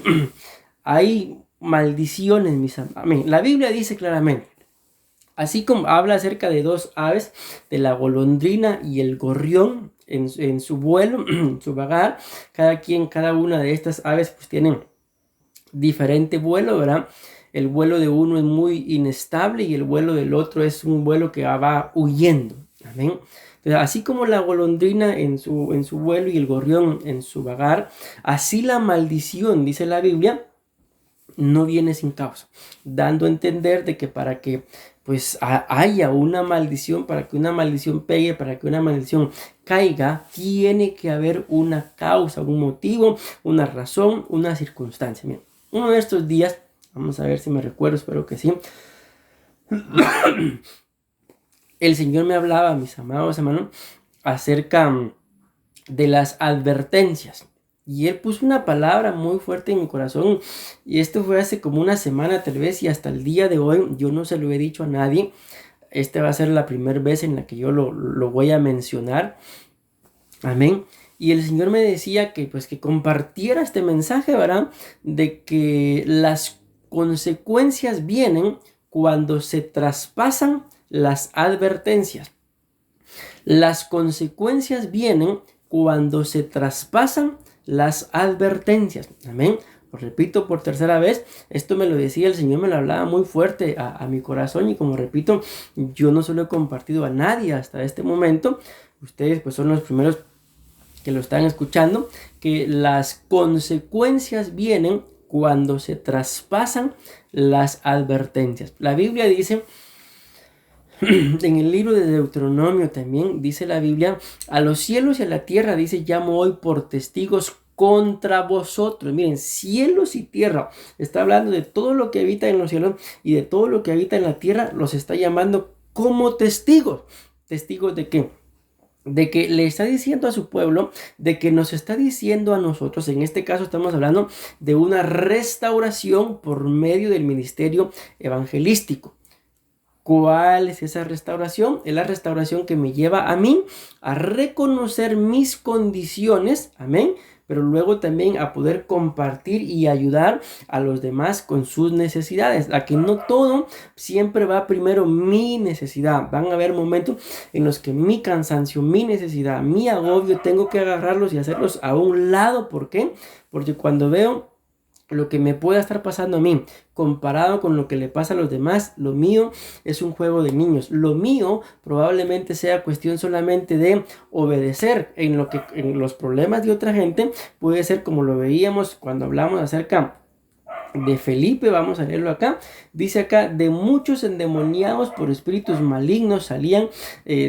hay maldiciones, mis amigos. La Biblia dice claramente, así como habla acerca de dos aves, de la golondrina y el gorrión en su vuelo, en su vagar. Cada una de estas aves pues tienen diferente vuelo, ¿verdad? El vuelo de uno es muy inestable y el vuelo del otro es un vuelo que va huyendo. Amén. Entonces, así como la golondrina en su vuelo y el gorrión en su vagar, así la maldición, dice la Biblia, no viene sin causa, dando a entender de que para que pues haya una maldición, para que una maldición pegue, para que una maldición caiga, tiene que haber una causa, un motivo, una razón, una circunstancia. Miren, uno de estos días, vamos a ver si me recuerdo, espero que sí, el Señor me hablaba, mis amados hermanos, acerca de las advertencias. Y Él puso una palabra muy fuerte en mi corazón. Y esto fue hace como una semana tal vez. Y hasta el día de hoy yo no se lo he dicho a nadie. Esta va a ser la primera vez en la que yo lo voy a mencionar. Amén. Y el Señor me decía que pues que compartiera este mensaje, ¿verdad? De que las consecuencias vienen cuando se traspasan las advertencias. Las consecuencias vienen cuando se traspasan las advertencias. Amén. repito por tercera vez, esto me lo decía el Señor, me lo hablaba muy fuerte a mi corazón, y como repito, yo no se lo he compartido a nadie hasta este momento. Ustedes pues son los primeros que lo están escuchando, que las consecuencias vienen cuando se traspasan las advertencias. La Biblia dice, en el libro de Deuteronomio también dice la Biblia, a los cielos y a la tierra, dice, llamo hoy por testigos contra vosotros. Miren, cielos y tierra, está hablando de todo lo que habita en los cielos y de todo lo que habita en la tierra, los está llamando como testigos. ¿Testigos de qué? De que le está diciendo a su pueblo, de que nos está diciendo a nosotros. En este caso estamos hablando de una restauración por medio del ministerio evangelístico. ¿Cuál es esa restauración? Es la restauración que me lleva a mí a reconocer mis condiciones, amén, pero luego también a poder compartir y ayudar a los demás con sus necesidades. A que no todo siempre va primero mi necesidad. Van a haber momentos en los que mi cansancio, mi necesidad, mi agobio, tengo que agarrarlos y hacerlos a un lado. ¿Por qué? Porque cuando veo lo que me pueda estar pasando a mí comparado con lo que le pasa a los demás, lo mío es un juego de niños. Lo mío probablemente sea cuestión solamente de obedecer. En lo que en los problemas de otra gente puede ser como lo veíamos cuando hablamos acerca de Felipe. Vamos a leerlo acá. Dice acá, de muchos endemoniados por espíritus malignos salían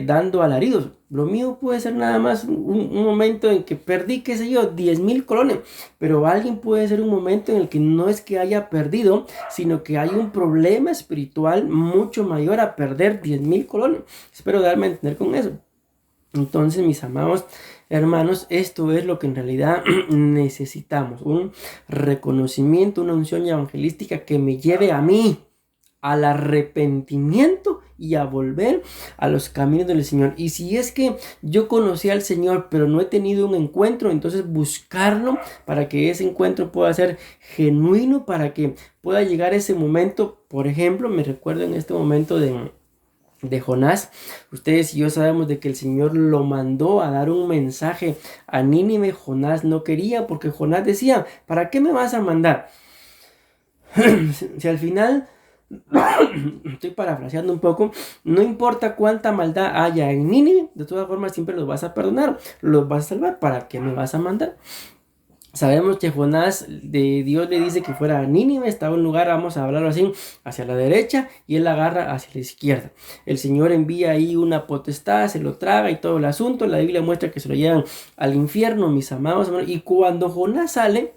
dando alaridos. Lo mío puede ser nada más un momento en que perdí, qué sé yo, 10,000 colones. Pero alguien puede ser un momento en el que no es que haya perdido, sino que hay un problema espiritual mucho mayor a perder 10,000 colones. Espero darme a entender con eso. Entonces, mis amados hermanos, esto es lo que en realidad necesitamos. Un reconocimiento, una unción evangelística que me lleve a mí al arrepentimiento y a volver a los caminos del Señor. Y si es que yo conocí al Señor, pero no he tenido un encuentro, entonces buscarlo para que ese encuentro pueda ser genuino, para que pueda llegar ese momento. Por ejemplo, me recuerdo en este momento de Jonás. Ustedes y yo sabemos de que el Señor lo mandó a dar un mensaje a Nínive. Jonás no quería, porque Jonás decía, ¿para qué me vas a mandar? Si al final, estoy parafraseando un poco, no importa cuánta maldad haya en Nínive, de todas formas siempre los vas a perdonar, los vas a salvar. ¿Para qué me vas a mandar? Sabemos que Jonás, de Dios le dice que fuera a Nínive, estaba en un lugar, vamos a hablarlo así, hacia la derecha, y él agarra hacia la izquierda. El Señor envía ahí una potestad, se lo traga y todo el asunto. La Biblia muestra que se lo llevan al infierno, mis amados hermanos. Y cuando Jonás sale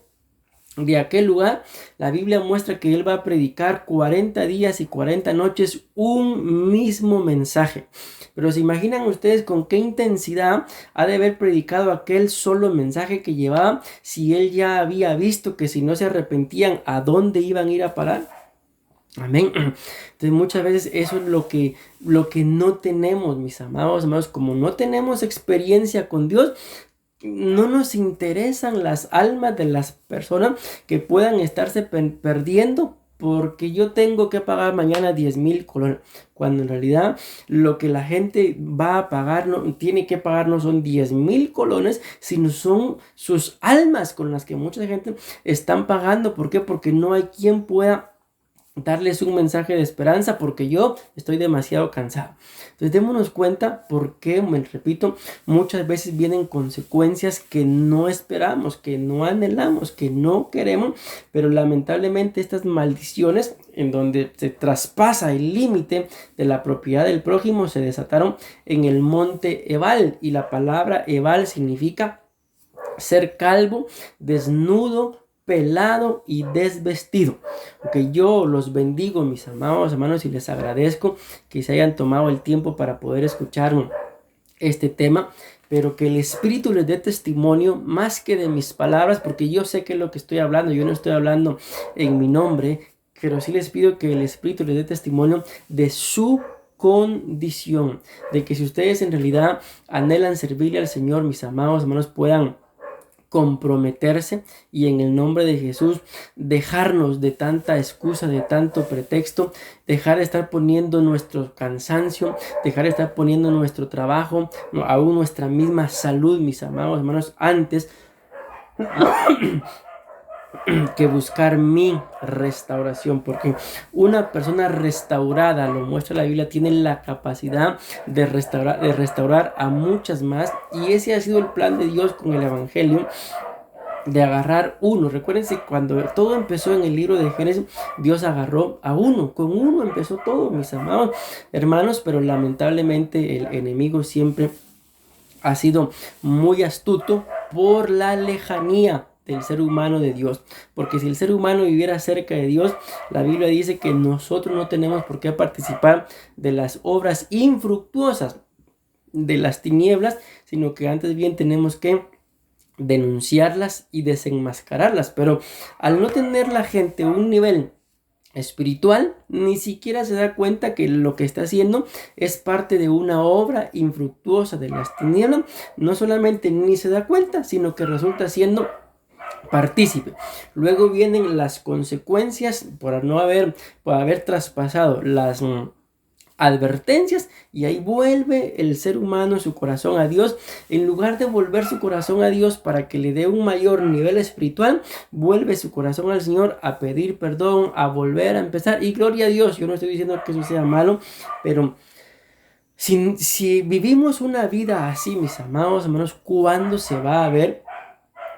de aquel lugar, la Biblia muestra que él va a predicar 40 días y 40 noches un mismo mensaje. Pero se imaginan ustedes con qué intensidad ha de haber predicado aquel solo mensaje que llevaba, si él ya había visto que si no se arrepentían, ¿a dónde iban a ir a parar? Amén. Entonces muchas veces eso es lo que no tenemos, mis amados hermanos. Como no tenemos experiencia con Dios, no nos interesan las almas de las personas que puedan estarse perdiendo porque yo tengo que pagar mañana 10,000 colones, cuando en realidad lo que la gente va a pagar, tiene que pagar, no son 10,000 colones, sino son sus almas con las que mucha gente están pagando. ¿Por qué? Porque no hay quien pueda darles un mensaje de esperanza, porque yo estoy demasiado cansado. Entonces démonos cuenta porque, me repito, muchas veces vienen consecuencias que no esperamos, que no anhelamos, que no queremos, pero lamentablemente estas maldiciones en donde se traspasa el límite de la propiedad del prójimo se desataron en el monte Ebal, y la palabra Ebal significa ser calvo, desnudo, pelado y desvestido. Ok, yo los bendigo, mis amados hermanos, y les agradezco que se hayan tomado el tiempo para poder escuchar este tema, pero que el Espíritu les dé testimonio más que de mis palabras, porque yo sé que es lo que estoy hablando, yo no estoy hablando en mi nombre, pero sí les pido que el Espíritu les dé testimonio de su condición, de que si ustedes en realidad anhelan servirle al Señor, mis amados hermanos, puedan comprometerse y en el nombre de Jesús dejarnos de tanta excusa, de tanto pretexto, dejar de estar poniendo nuestro cansancio, dejar de estar poniendo nuestro trabajo, aún nuestra misma salud, mis amados hermanos, antes que buscar mi restauración, porque una persona restaurada, lo muestra la Biblia, tiene la capacidad de restaurar a muchas más, y ese ha sido el plan de Dios con el Evangelio, de agarrar uno. Recuérdense, cuando todo empezó en el libro de Génesis, Dios agarró a uno, con uno empezó todo, mis amados hermanos, pero lamentablemente el enemigo siempre ha sido muy astuto por la lejanía del ser humano de Dios, porque si el ser humano viviera cerca de Dios, la Biblia dice que nosotros no tenemos por qué participar de las obras infructuosas de las tinieblas, sino que antes bien tenemos que denunciarlas y desenmascararlas. Pero al no tener la gente un nivel espiritual, ni siquiera se da cuenta que lo que está haciendo es parte de una obra infructuosa de las tinieblas. No solamente ni se da cuenta, sino que resulta siendo partícipe. Luego vienen las consecuencias por haber traspasado las advertencias, y ahí vuelve el ser humano su corazón a Dios. En lugar de volver su corazón a Dios para que le dé un mayor nivel espiritual, vuelve su corazón al Señor a pedir perdón, a volver a empezar. Y gloria a Dios, yo no estoy diciendo que eso sea malo, pero si vivimos una vida así, mis amados hermanos, ¿cuándo se va a ver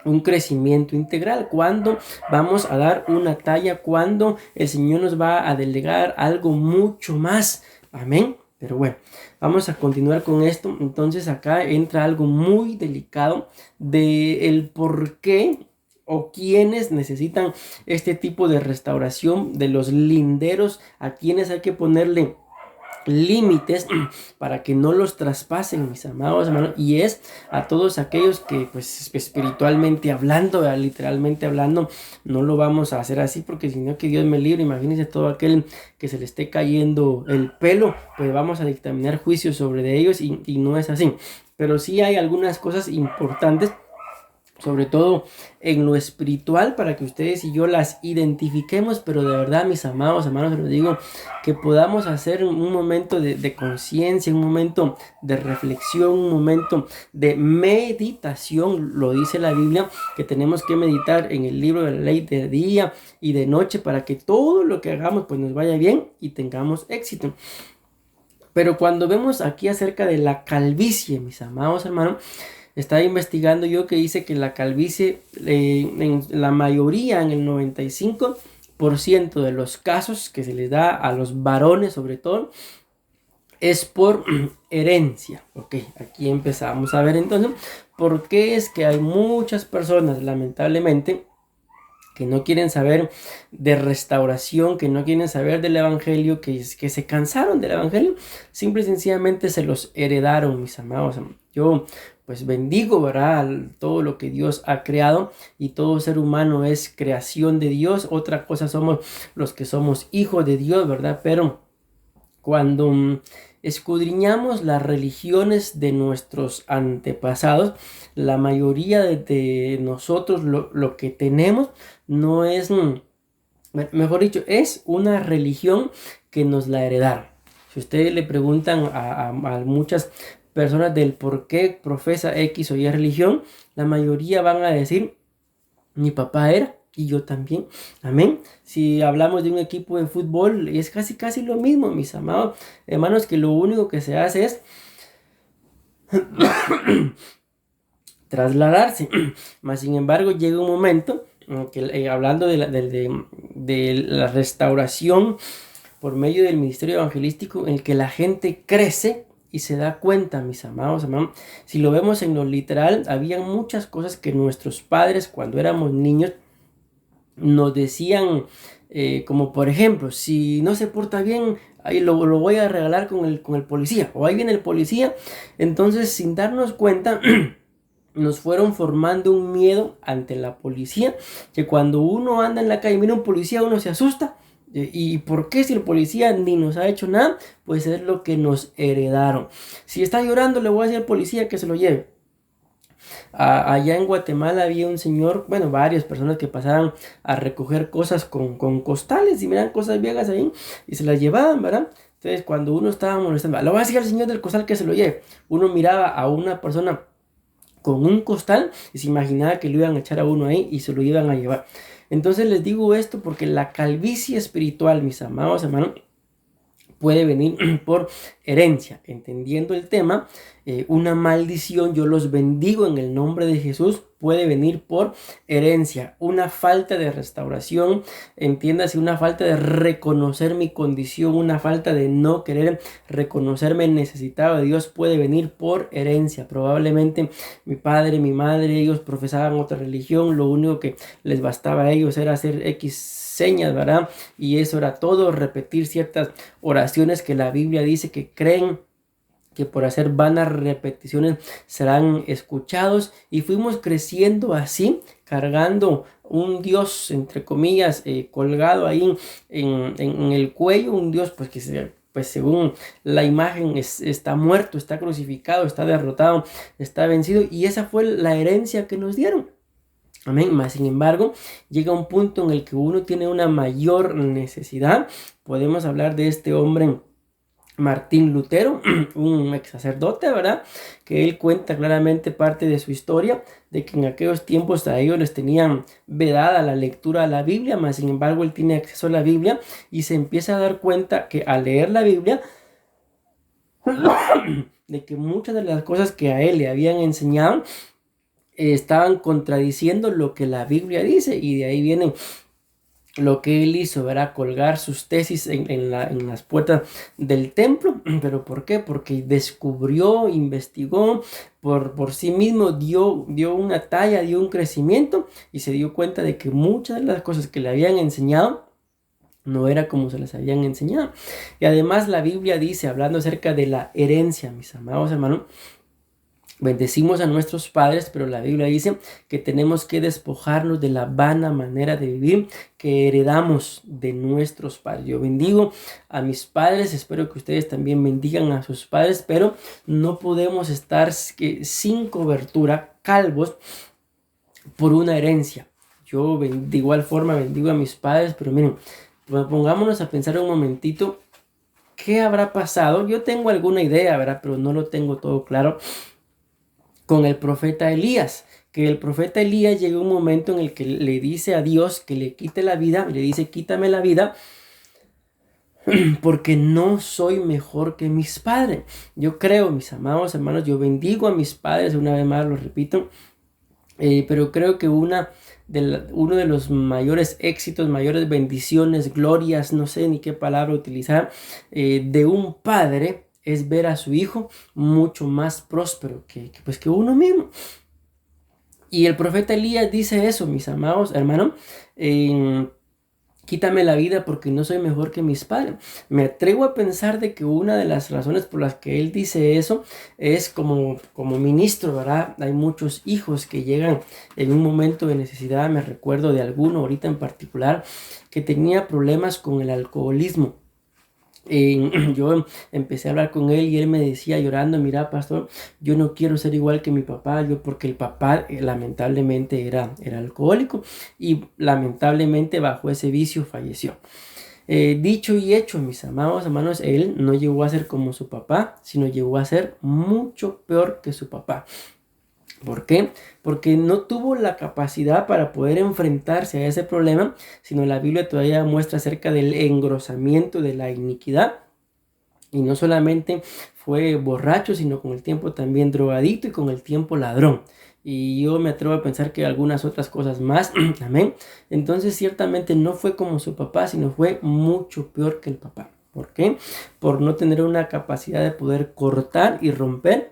un crecimiento integral? ¿Cuándo vamos a dar una talla? ¿Cuándo el Señor nos va a delegar algo mucho más? Amén. Pero bueno, vamos a continuar con esto. Entonces acá entra algo muy delicado de el por qué o quienes necesitan este tipo de restauración, de los linderos, a quienes hay que ponerle límites para que no los traspasen, mis amados hermanos, y es a todos aquellos que, pues, espiritualmente hablando, literalmente hablando, no lo vamos a hacer así, porque si no, que Dios me libre. Imagínense todo aquel que se le esté cayendo el pelo, pues vamos a dictaminar juicios sobre de ellos, y no es así. Pero sí hay algunas cosas importantes, sobre todo en lo espiritual, para que ustedes y yo las identifiquemos. Pero de verdad, mis amados hermanos, se los digo, que podamos hacer un momento de conciencia, un momento de reflexión, un momento de meditación. Lo dice la Biblia, que tenemos que meditar en el libro de la ley de día y de noche, para que todo lo que hagamos pues nos vaya bien y tengamos éxito. Pero cuando vemos aquí acerca de la calvicie, mis amados hermanos, estaba investigando yo que dice que la calvicie, en la mayoría, en el 95% de los casos que se les da a los varones sobre todo, es por herencia. Ok, aquí empezamos a ver entonces por qué es que hay muchas personas, lamentablemente, que no quieren saber de restauración, que no quieren saber del evangelio, que se cansaron del evangelio, simple y sencillamente se los heredaron, mis amados. Yo pues bendigo, ¿verdad?, todo lo que Dios ha creado, y todo ser humano es creación de Dios. Otra cosa somos los que somos hijos de Dios, ¿verdad? Pero cuando escudriñamos las religiones de nuestros antepasados, la mayoría de nosotros lo que tenemos no es, mejor dicho, es una religión que nos la heredaron. Si ustedes le preguntan a muchas personas del por qué profesa X o Y religión, la mayoría van a decir: mi papá era, y yo también. Amén. Si hablamos de un equipo de fútbol, es casi lo mismo, mis amados hermanos, que lo único que se hace es trasladarse. Mas sin embargo, llega un momento que, hablando de la restauración por medio del ministerio evangelístico, en el que la gente crece y se da cuenta, mis amados hermanos. Si lo vemos en lo literal, había muchas cosas que nuestros padres, cuando éramos niños, nos decían, como por ejemplo: si no se porta bien, ahí lo voy a regalar con el policía, o ahí viene el policía. Entonces, sin darnos cuenta, nos fueron formando un miedo ante la policía, que cuando uno anda en la calle y mira un policía, uno se asusta. ¿Y por qué? Si el policía ni nos ha hecho nada, pues es lo que nos heredaron. Si está llorando, le voy a decir al policía que se lo lleve. Allá en Guatemala había un señor, bueno, varias personas que pasaban a recoger cosas con costales, y miran cosas viejas ahí y se las llevaban, ¿verdad? Entonces, cuando uno estaba molestando, le voy a decir al señor del costal que se lo lleve, uno miraba a una persona con un costal y se imaginaba que lo iban a echar a uno ahí y se lo iban a llevar. Entonces les digo esto porque la calvicie espiritual, mis amados hermanos, puede venir por herencia. Entendiendo el tema, una maldición, yo los bendigo en el nombre de Jesús, puede venir por herencia. Una falta de restauración, entiéndase, una falta de reconocer mi condición, una falta de no querer reconocerme necesitado de Dios, puede venir por herencia. Probablemente mi padre, mi madre, ellos profesaban otra religión, lo único que les bastaba a ellos era hacer X señas, ¿verdad? Y eso era todo, repetir ciertas oraciones que la Biblia dice que creen que por hacer vanas repeticiones serán escuchados, y fuimos creciendo así, cargando un Dios, entre comillas, colgado ahí en el cuello, un Dios pues que pues según la imagen está muerto, está crucificado, está derrotado, está vencido, y esa fue la herencia que nos dieron. Amén. Mas sin embargo, llega un punto en el que uno tiene una mayor necesidad. Podemos hablar de este hombre Martín Lutero, un ex sacerdote, ¿verdad? Que él cuenta claramente parte de su historia, de que en aquellos tiempos a ellos les tenían vedada la lectura de la Biblia, mas sin embargo él tiene acceso a la Biblia y se empieza a dar cuenta que al leer la Biblia, de que muchas de las cosas que a él le habían enseñado estaban contradiciendo lo que la Biblia dice, y de ahí viene lo que él hizo, ¿verdad? Colgar sus tesis en las puertas del templo. ¿Pero por qué? Porque descubrió, investigó por sí mismo, dio una talla, dio un crecimiento, y se dio cuenta de que muchas de las cosas que le habían enseñado no era como se les habían enseñado. Y además la Biblia dice, hablando acerca de la herencia, mis amados hermanos, bendecimos a nuestros padres, pero la Biblia dice que tenemos que despojarnos de la vana manera de vivir que heredamos de nuestros padres. Yo bendigo a mis padres, espero que ustedes también bendigan a sus padres, pero no podemos estar sin cobertura, calvos, por una herencia. Yo de igual forma bendigo a mis padres, pero miren, pongámonos a pensar un momentito, ¿qué habrá pasado? Yo tengo alguna idea, ¿verdad? Pero no lo tengo todo claro. Con el profeta Elías, que el profeta Elías llegó un momento en el que le dice a Dios que le quite la vida, le dice quítame la vida porque no soy mejor que mis padres. Yo creo, mis amados hermanos, yo bendigo a mis padres, una vez más lo repito, pero creo que uno de los mayores éxitos, mayores bendiciones, glorias, no sé ni qué palabra utilizar, de un padre es ver a su hijo mucho más próspero que uno mismo. Y el profeta Elías dice eso, mis amados hermanos, quítame la vida porque no soy mejor que mis padres. Me atrevo a pensar de que una de las razones por las que él dice eso es como ministro, ¿verdad? Hay muchos hijos que llegan en un momento de necesidad. Me recuerdo de alguno ahorita en particular que tenía problemas con el alcoholismo. Yo empecé a hablar con él y él me decía llorando, mira pastor, yo no quiero ser igual que mi papá, porque el papá lamentablemente era alcohólico y lamentablemente bajo ese vicio falleció. Dicho y hecho, mis amados hermanos, él no llegó a ser como su papá, sino llegó a ser mucho peor que su papá. ¿Por qué? Porque no tuvo la capacidad para poder enfrentarse a ese problema, sino la Biblia todavía muestra acerca del engrosamiento de la iniquidad. Y no solamente fue borracho, sino con el tiempo también drogadito y con el tiempo ladrón. Y yo me atrevo a pensar que algunas otras cosas más. Amén. Entonces ciertamente no fue como su papá, sino fue mucho peor que el papá. ¿Por qué? Por no tener una capacidad de poder cortar y romper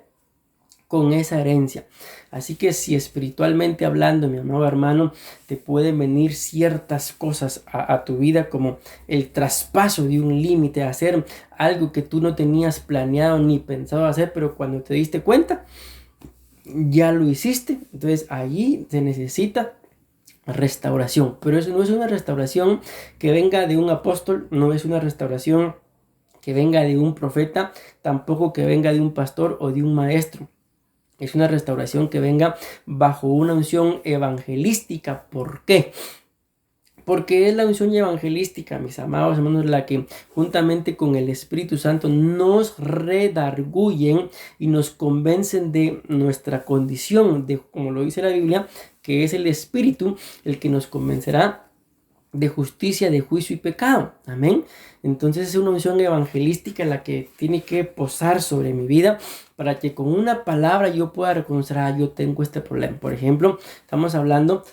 con esa herencia. Así que si espiritualmente hablando, mi amado hermano, te pueden venir ciertas cosas a tu vida, como el traspaso de un límite, hacer algo que tú no tenías planeado ni pensado hacer, pero cuando te diste cuenta, ya lo hiciste. Entonces allí se necesita restauración, pero eso no es una restauración que venga de un apóstol, no es una restauración que venga de un profeta, tampoco que venga de un pastor o de un maestro. Es una restauración que venga bajo una unción evangelística. ¿Por qué? Porque es la unción evangelística, mis amados hermanos, la que juntamente con el Espíritu Santo nos redarguyen y nos convencen de nuestra condición, de como lo dice la Biblia, que es el Espíritu el que nos convencerá de justicia, de juicio y pecado. Amén. Entonces es una unción evangelística la que tiene que posar sobre mi vida para que con una palabra yo pueda reconocer, yo tengo este problema. Por ejemplo, estamos hablando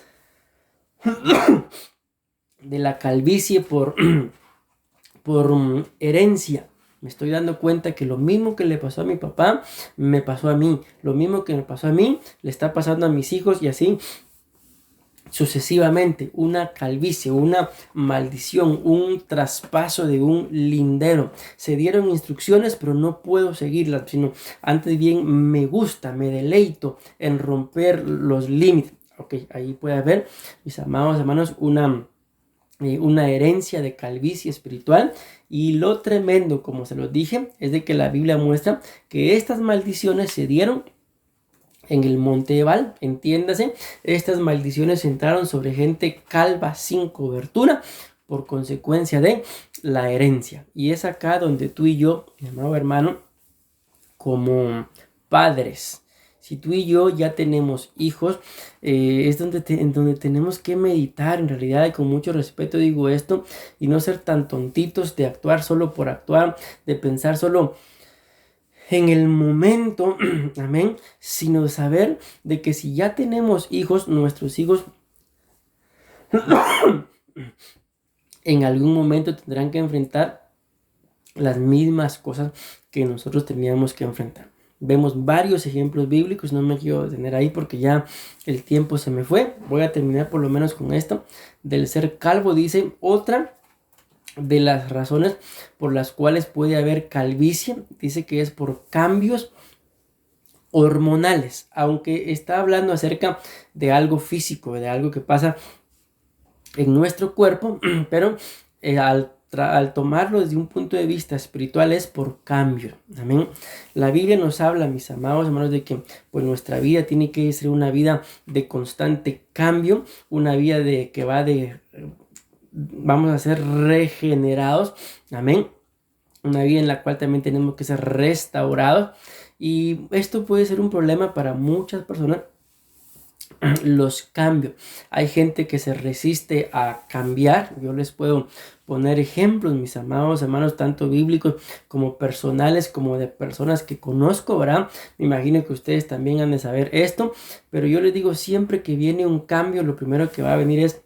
de la calvicie por herencia. Me estoy dando cuenta que lo mismo que le pasó a mi papá, me pasó a mí. Lo mismo que me pasó a mí, le está pasando a mis hijos y así sucesivamente. Una calvicie, una maldición, un traspaso de un lindero. Se dieron instrucciones, pero no puedo seguirlas, sino antes bien me gusta, me deleito en romper los límites. Ok, ahí puede haber, mis amados hermanos, una herencia de calvicie espiritual. Y lo tremendo, como se los dije, es de que la Biblia muestra que estas maldiciones se dieron en el monte Ebal. Entiéndase, estas maldiciones entraron sobre gente calva sin cobertura por consecuencia de la herencia. Y es acá donde tú y yo, mi amado hermano, como padres, si tú y yo ya tenemos hijos, es donde tenemos que meditar, en realidad, y con mucho respeto digo esto, y no ser tan tontitos de actuar solo por actuar, de pensar solo en el momento, amén, sino de saber de que si ya tenemos hijos, nuestros hijos en algún momento tendrán que enfrentar las mismas cosas que nosotros teníamos que enfrentar. Vemos varios ejemplos bíblicos, no me quiero detener ahí porque ya el tiempo se me fue. Voy a terminar por lo menos con esto. Del ser calvo, dice, otra de las razones por las cuales puede haber calvicie, dice que es por cambios hormonales, aunque está hablando acerca de algo físico, de algo que pasa en nuestro cuerpo, pero al tomarlo desde un punto de vista espiritual es por cambio. Amén. La Biblia nos habla, mis amados hermanos, de que pues nuestra vida tiene que ser una vida de constante cambio, una vida de que vamos a ser regenerados. Amén. Una vida en la cual también tenemos que ser restaurados. Y esto puede ser un problema para muchas personas, los cambios. Hay gente que se resiste a cambiar. Yo les puedo poner ejemplos, mis amados hermanos, tanto bíblicos como personales, como de personas que conozco, ¿verdad? Me imagino que ustedes también han de saber esto, pero yo les digo, siempre que viene un cambio, lo primero que va a venir es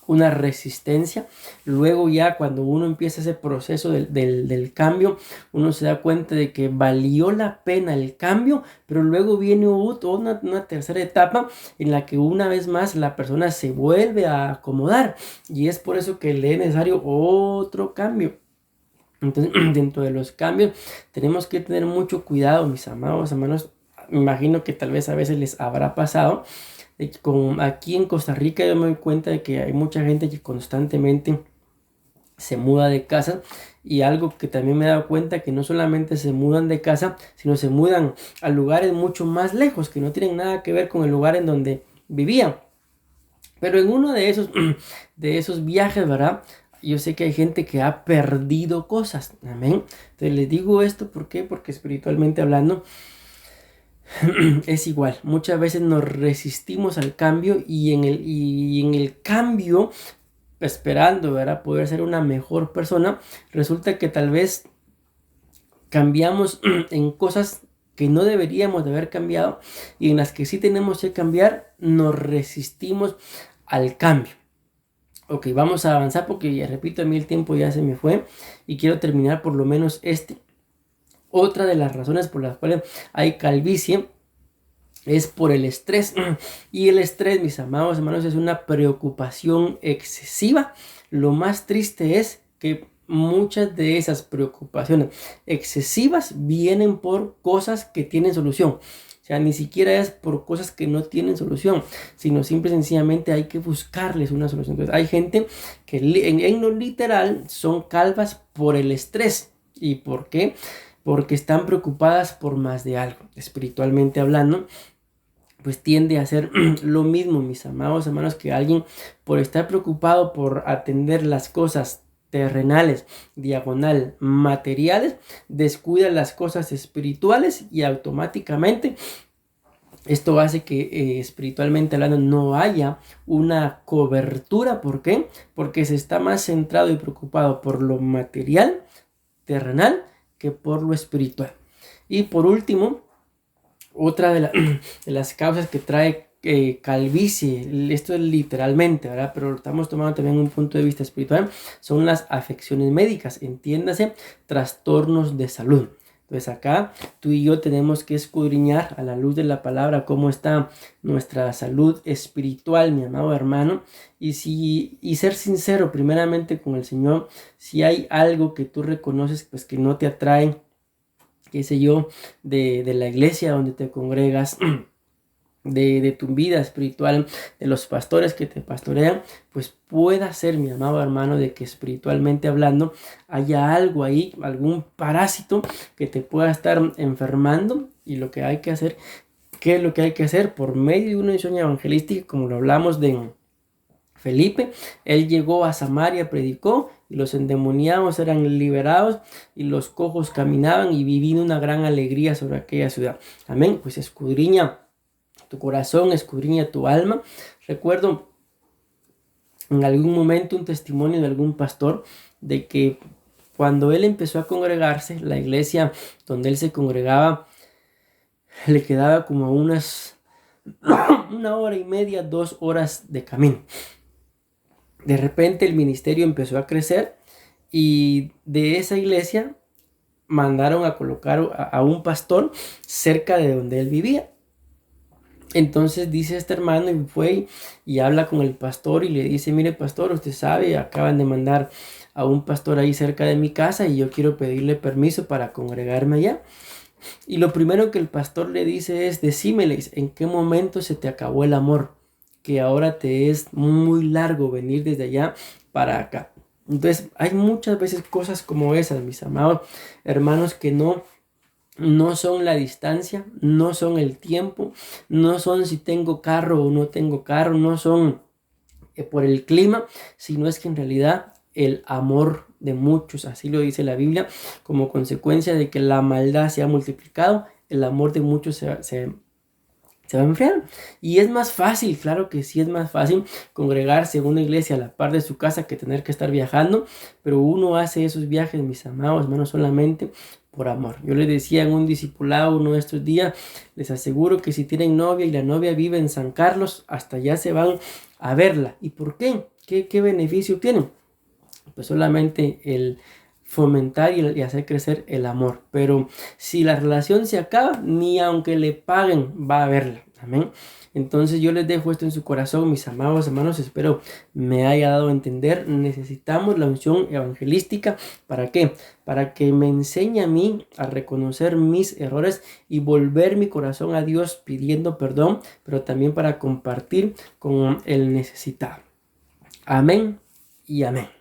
una resistencia. Luego ya cuando uno empieza ese proceso del cambio, uno se da cuenta de que valió la pena el cambio, pero luego viene una tercera etapa en la que una vez más la persona se vuelve a acomodar, y es por eso que le es necesario otro cambio. Entonces, dentro de los cambios tenemos que tener mucho cuidado, mis amados hermanos. Me imagino que tal vez a veces les habrá pasado. Como aquí en Costa Rica yo me doy cuenta de que hay mucha gente que constantemente se muda de casa, y algo que también me he dado cuenta que no solamente se mudan de casa, sino se mudan a lugares mucho más lejos que no tienen nada que ver con el lugar en donde vivían. Pero en uno de esos viajes, ¿verdad? Yo sé que hay gente que ha perdido cosas, amén. Entonces les digo esto, ¿por qué? Porque espiritualmente hablando, es igual, muchas veces nos resistimos al cambio, y en el cambio, esperando, ¿verdad?, poder ser una mejor persona, resulta que tal vez cambiamos en cosas que no deberíamos de haber cambiado, y en las que sí tenemos que cambiar, nos resistimos al cambio. Ok, vamos a avanzar porque ya repito, a mí el tiempo ya se me fue y quiero terminar por lo menos Otra de las razones por las cuales hay calvicie es por el estrés. Y el estrés, mis amados hermanos, es una preocupación excesiva. Lo más triste es que muchas de esas preocupaciones excesivas vienen por cosas que tienen solución. O sea, ni siquiera es por cosas que no tienen solución, sino simple y sencillamente hay que buscarles una solución. Entonces, hay gente que en lo literal son calvas por el estrés. ¿Y por qué? Porque están preocupadas por más de algo. Espiritualmente hablando, pues tiende a hacer lo mismo, mis amados hermanos, que alguien por estar preocupado por atender las cosas terrenales, diagonal, materiales, descuida las cosas espirituales y automáticamente esto hace que espiritualmente hablando no haya una cobertura. ¿Por qué? Porque se está más centrado y preocupado por lo material, terrenal, que por lo espiritual. Y por último, otra de las causas que trae calvicie, esto es literalmente, ¿verdad? Pero estamos tomando también un punto de vista espiritual, son las afecciones médicas, entiéndase, trastornos de salud. Entonces acá tú y yo tenemos que escudriñar a la luz de la palabra cómo está nuestra salud espiritual, mi amado hermano, y ser sincero primeramente con el Señor. Si hay algo que tú reconoces pues que no te atrae, qué sé yo, de la iglesia donde te congregas, de tu vida espiritual, de los pastores que te pastorean, pues pueda ser, mi amado hermano, de que espiritualmente hablando haya algo ahí, algún parásito que te pueda estar enfermando. Y lo que hay que hacer, ¿qué es lo que hay que hacer? Por medio de una misión evangelística, como lo hablamos de Felipe, él llegó a Samaria, predicó, y los endemoniados eran liberados, y los cojos caminaban, y vivía una gran alegría sobre aquella ciudad. Amén. Pues escudriña tu corazón, escudriña tu alma. Recuerdo en algún momento un testimonio de algún pastor de que cuando él empezó a congregarse, la iglesia donde él se congregaba le quedaba como a una hora y media, 2 horas de camino. De repente el ministerio empezó a crecer y de esa iglesia mandaron a colocar a un pastor cerca de donde él vivía. Entonces dice este hermano y fue y habla con el pastor y le dice: mire pastor, usted sabe, acaban de mandar a un pastor ahí cerca de mi casa y yo quiero pedirle permiso para congregarme allá. Y lo primero que el pastor le dice es: decímeles, ¿en qué momento se te acabó el amor? Que ahora te es muy largo venir desde allá para acá. Entonces hay muchas veces cosas como esas, mis amados hermanos, que no son la distancia, no son el tiempo, no son si tengo carro o no tengo carro, no son por el clima, sino es que en realidad el amor de muchos, así lo dice la Biblia, como consecuencia de que la maldad se ha multiplicado, el amor de muchos se va a enfriar. Y es más fácil, claro que sí es más fácil congregarse en una iglesia a la par de su casa que tener que estar viajando, pero uno hace esos viajes, mis amados hermanos, solamente por amor. Yo les decía en un discipulado uno de estos días, les aseguro que si tienen novia y la novia vive en San Carlos, hasta allá se van a verla. ¿Y por qué? ¿Qué beneficio tienen? Pues solamente el fomentar y hacer crecer el amor. Pero si la relación se acaba, ni aunque le paguen va a verla. Amén. Entonces yo les dejo esto en su corazón, mis amados hermanos. Espero me haya dado a entender. Necesitamos la unción evangelística. ¿Para qué? Para que me enseñe a mí a reconocer mis errores y volver mi corazón a Dios pidiendo perdón, pero también para compartir con el necesitado. Amén y amén.